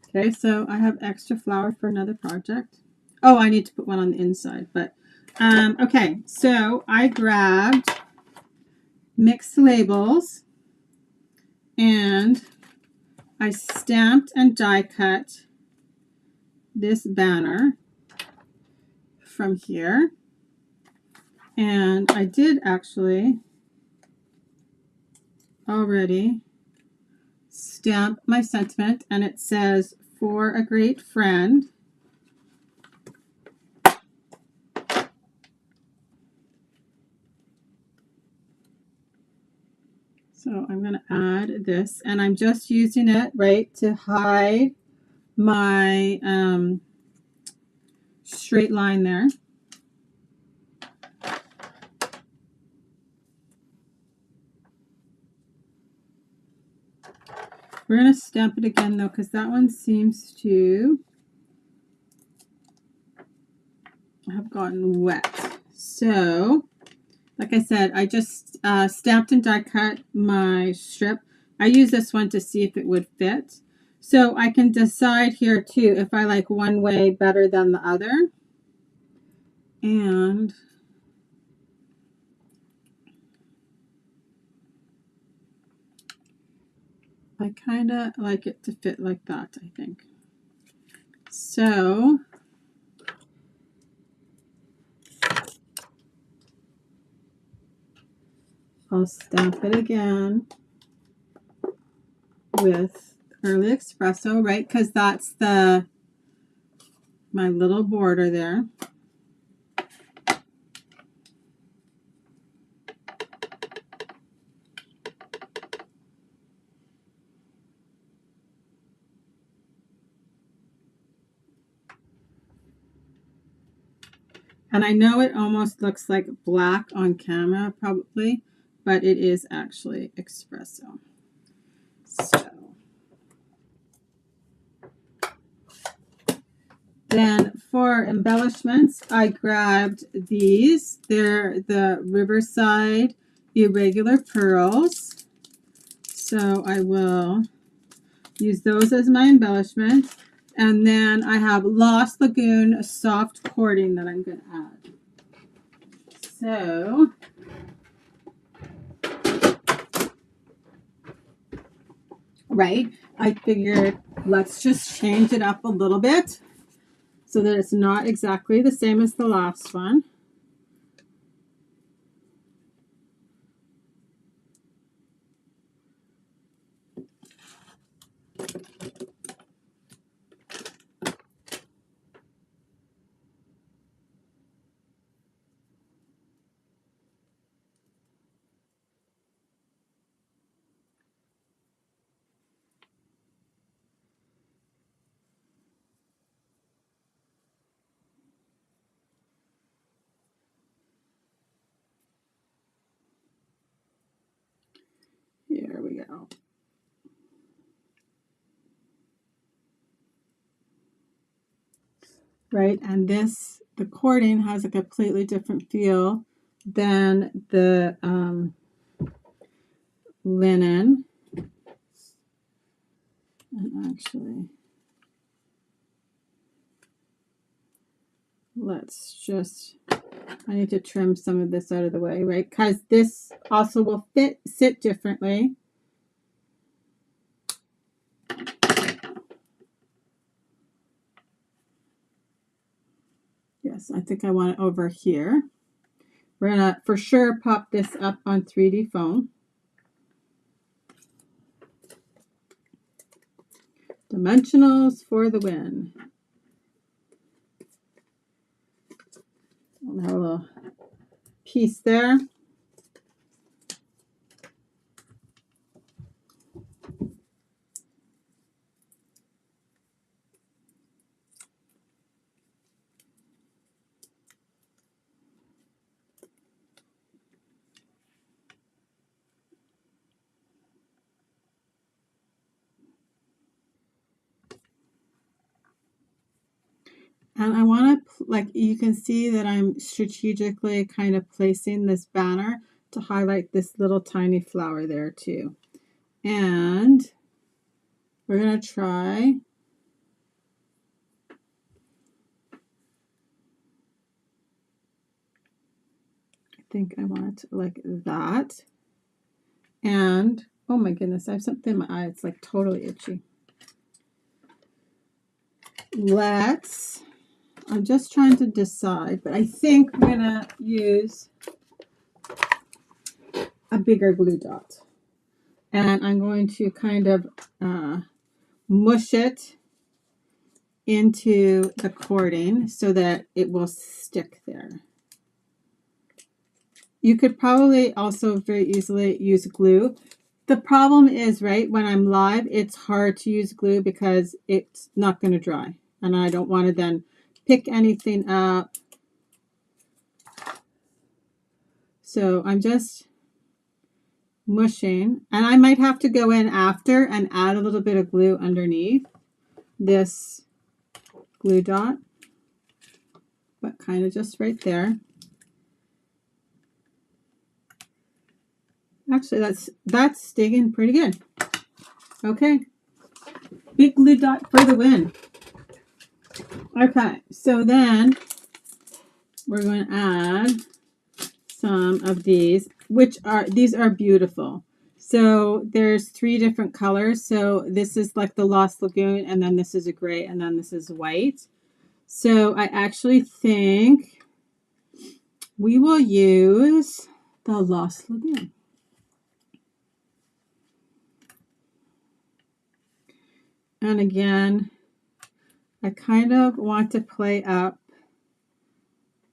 Okay, so I have extra flour for another project. Oh, I need to put one on the inside, but okay, so I grabbed mixed labels and I stamped and die cut this banner from here. And I did actually already stamp my sentiment, and it says, "For a great friend." So I'm going to add this, and I'm just using it, right, to hide my straight line there. We're going to stamp it again, though, because that one seems to have gotten wet. So, like I said, I just stamped and die cut my strip. I use this one to see if it would fit. So I can decide here, too, if I like one way better than the other. And I kind of like it to fit like that, I think. So I'll stamp it again with Early Espresso, right? Because that's my little border there. And I know it almost looks like black on camera, probably, but it is actually espresso. So then for embellishments, I grabbed these. They're the Riverside Irregular Pearls. So I will use those as my embellishment. And then I have Lost Lagoon soft cording that I'm going to add. So right, I figured let's just change it up a little bit so that it's not exactly the same as the last one. Here we go. Right, and the cording has a completely different feel than the linen. And actually, I need to trim some of this out of the way, right? Because this also will sit differently. this. I think I want it over here. We're going to for sure pop this up on 3D foam. Dimensionals for the win. I'll have a little piece there. And I want to, like, you can see that I'm strategically kind of placing this banner to highlight this little tiny flower there too. And we're going to try I think I want it like that. And oh my goodness, I have something in my eye. It's like totally itchy. I'm just trying to decide, but I think I'm going to use a bigger glue dot. And I'm going to kind of mush it into the cording so that it will stick there. You could probably also very easily use glue. The problem is, right, when I'm live, it's hard to use glue because it's not going to dry. And I don't want to then pick anything up. So I'm just mushing. And I might have to go in after and add a little bit of glue underneath this glue dot. But kind of just right there. Actually, that's sticking pretty good. Okay. Big glue dot for the win. Okay, so then we're going to add some of these, these are beautiful. So there's 3 different colors. So this is like the Lost Lagoon, and then this is a gray, and then this is white. So I actually think we will use the Lost Lagoon. And again, I kind of want to play up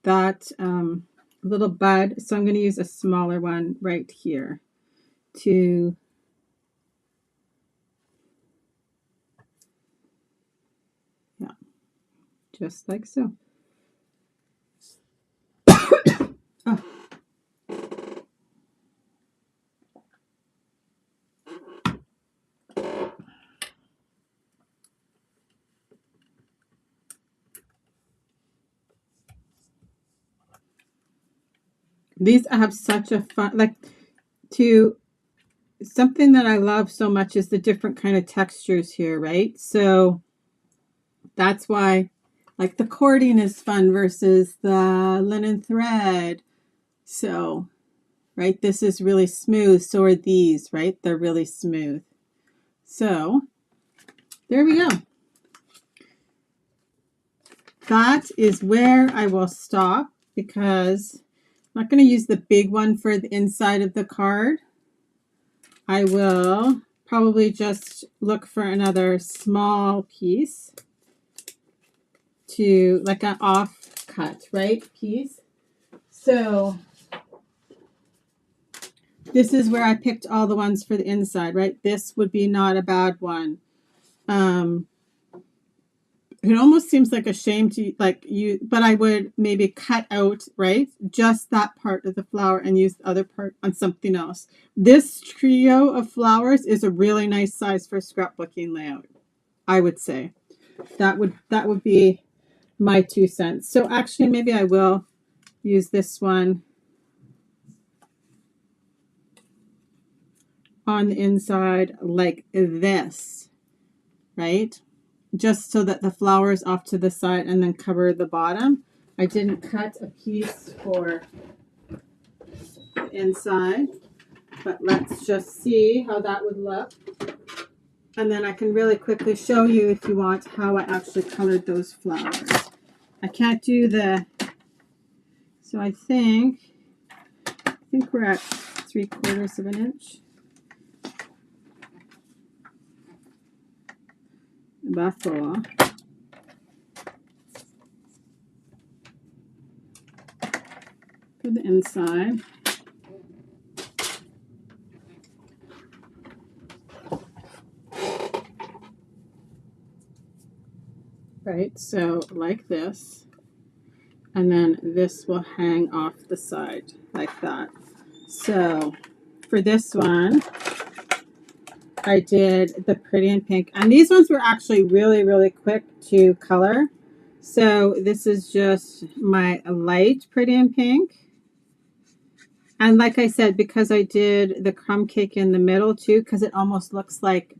that little bud. So I'm going to use a smaller one right here to just like so. Oh. These have such a fun, something that I love so much is the different kind of textures here, right? So that's why, like, the cording is fun versus the linen thread. So, right, this is really smooth. So are these, right? They're really smooth. So there we go. That is where I will stop because I'm not going to use the big one for the inside of the card. I will probably just look for another small piece to, like an off-cut, right, piece. So this is where I picked all the ones for the inside, right? This would be not a bad one. It almost seems like a shame to but I would maybe cut out, right, just that part of the flower and use the other part on something else. This trio of flowers is a really nice size for scrapbooking layout, I would say. That would be my 2 cents. So actually, maybe I will use this one on the inside like this, right? Just so that the flower is off to the side and then cover the bottom. I didn't cut a piece for the inside, but let's just see how that would look. And then I can really quickly show you, if you want, how I actually colored those flowers. I can't do the So I think we're at 3/4 of an inch. Buffalo. For the inside. Right, so like this, and then this will hang off the side like that. So for this one, I did the Pretty in Pink, and these ones were actually really quick to color. So this is just my light Pretty in Pink. And like I said, because I did the crumb cake in the middle too, because it almost looks like,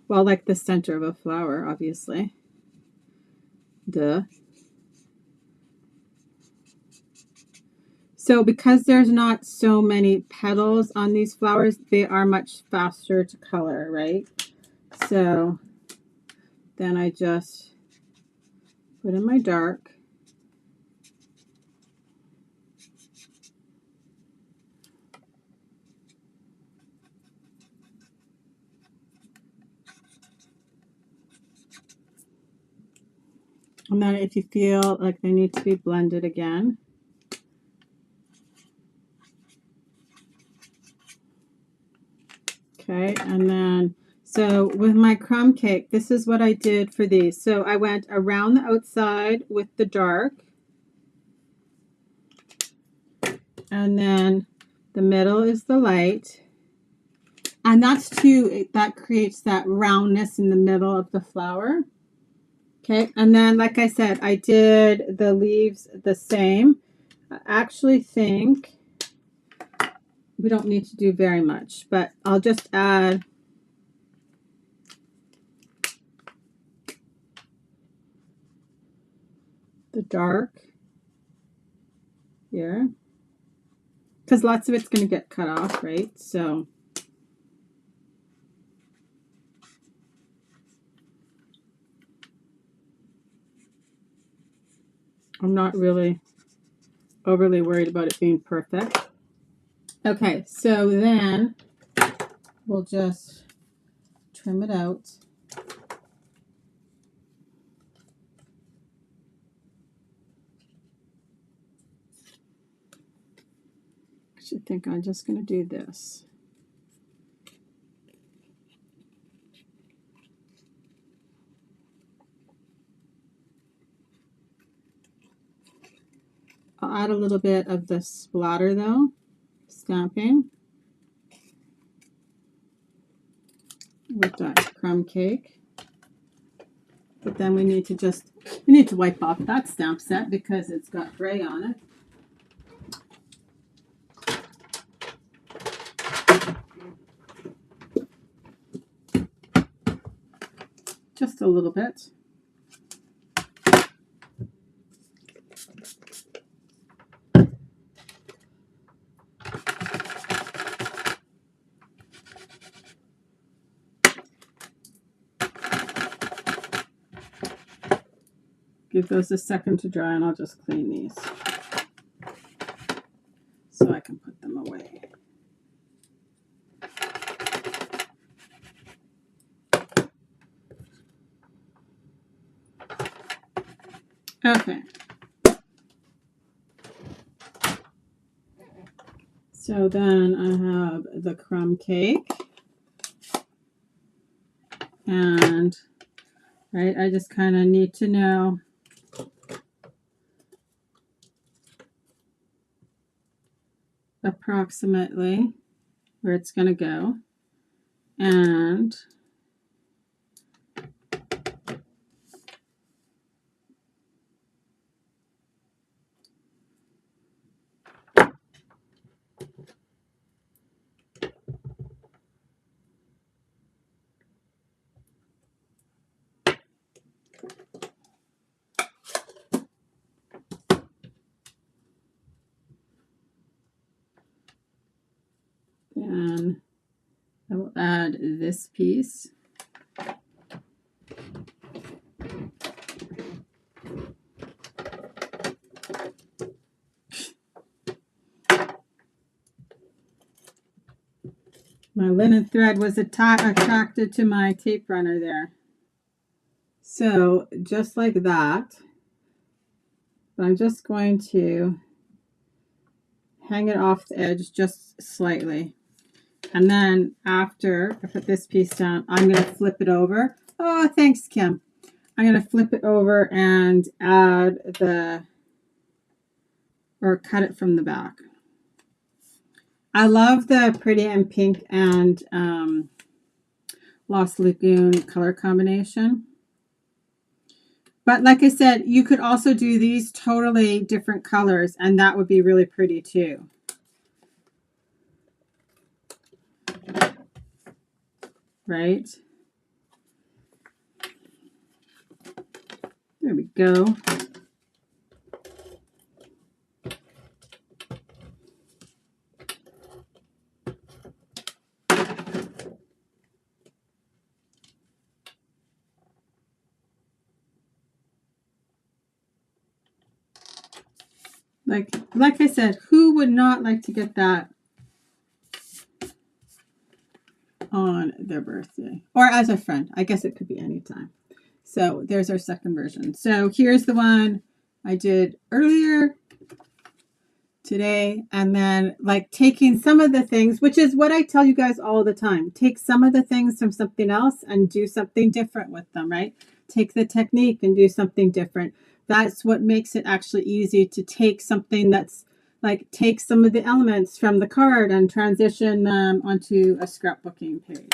well, like the center of a flower, obviously. Duh. So because there's not so many petals on these flowers, they are much faster to color, right? So then I just put in my dark. And then if you feel like they need to be blended again, okay, and then, so with my crumb cake, this is what I did for these. So I went around the outside with the dark, and then the middle is the light, and that creates that roundness in the middle of the flower. Okay, and then like I said, I did the leaves the same. I actually think we don't need to do very much, but I'll just add the dark here, because lots of it's going to get cut off, right? So I'm not really overly worried about it being perfect. Okay, so then we'll just trim it out. I think I'm just going to do this. I'll add a little bit of the splatter though, stamping with that crumb cake. But then we need to wipe off that stamp set because it's got gray on it. Just a little bit. Give those a second to dry, and I'll just clean these so I can put them away. Okay. So then I have the crumb cake, and right, I just kind of need to know approximately where it's going to go, and then I will add this piece. My linen thread was attracted to my tape runner there. So just like that, but I'm just going to hang it off the edge just slightly. And then after I put this piece down, I'm going to flip it over. Oh, thanks, Kim. I'm going to flip it over and add or cut it from the back. I love the Pretty and Pink and Lost Lagoon color combination. But like I said, you could also do these totally different colors, and that would be really pretty too. Right? There we go. Like I said, who would not like to get that on their birthday? Or as a friend. I guess it could be anytime. So there's our second version. So here's the one I did earlier today. And then like taking some of the things, which is what I tell you guys all the time. Take some of the things from something else and do something different with them, right? Take the technique and do something different. That's what makes it actually easy to take something that's like take some of the elements from the card and transition them onto a scrapbooking page.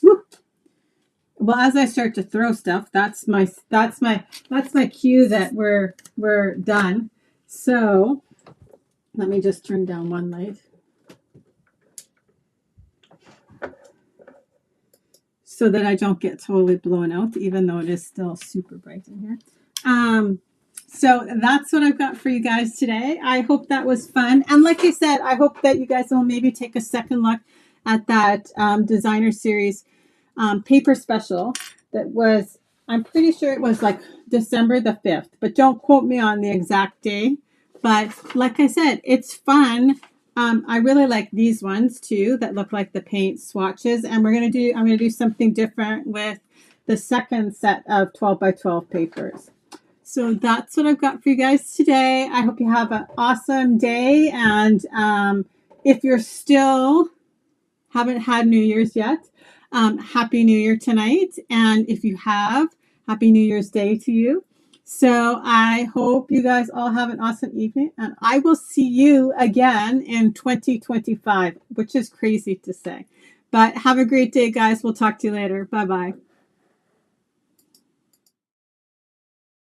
Woo! Well, as I start to throw stuff, that's my cue that we're done. So let me just turn down one light so that I don't get totally blown out, even though it is still super bright in here. So that's what I've got for you guys today. I hope that was fun. And like I said, I hope that you guys will maybe take a second look at that designer series paper special that was, I'm pretty sure it was like December the 5th, but don't quote me on the exact day. But like I said, it's fun. I really like these ones too that look like the paint swatches. And I'm going to do something different with the second set of 12 by 12 papers. So that's what I've got for you guys today. I hope you have an awesome day. And if you're still haven't had New Year's yet, Happy New Year tonight. And if you have, Happy New Year's Day to you. So I hope you guys all have an awesome evening. And I will see you again in 2025, which is crazy to say. But have a great day, guys. We'll talk to you later. Bye-bye.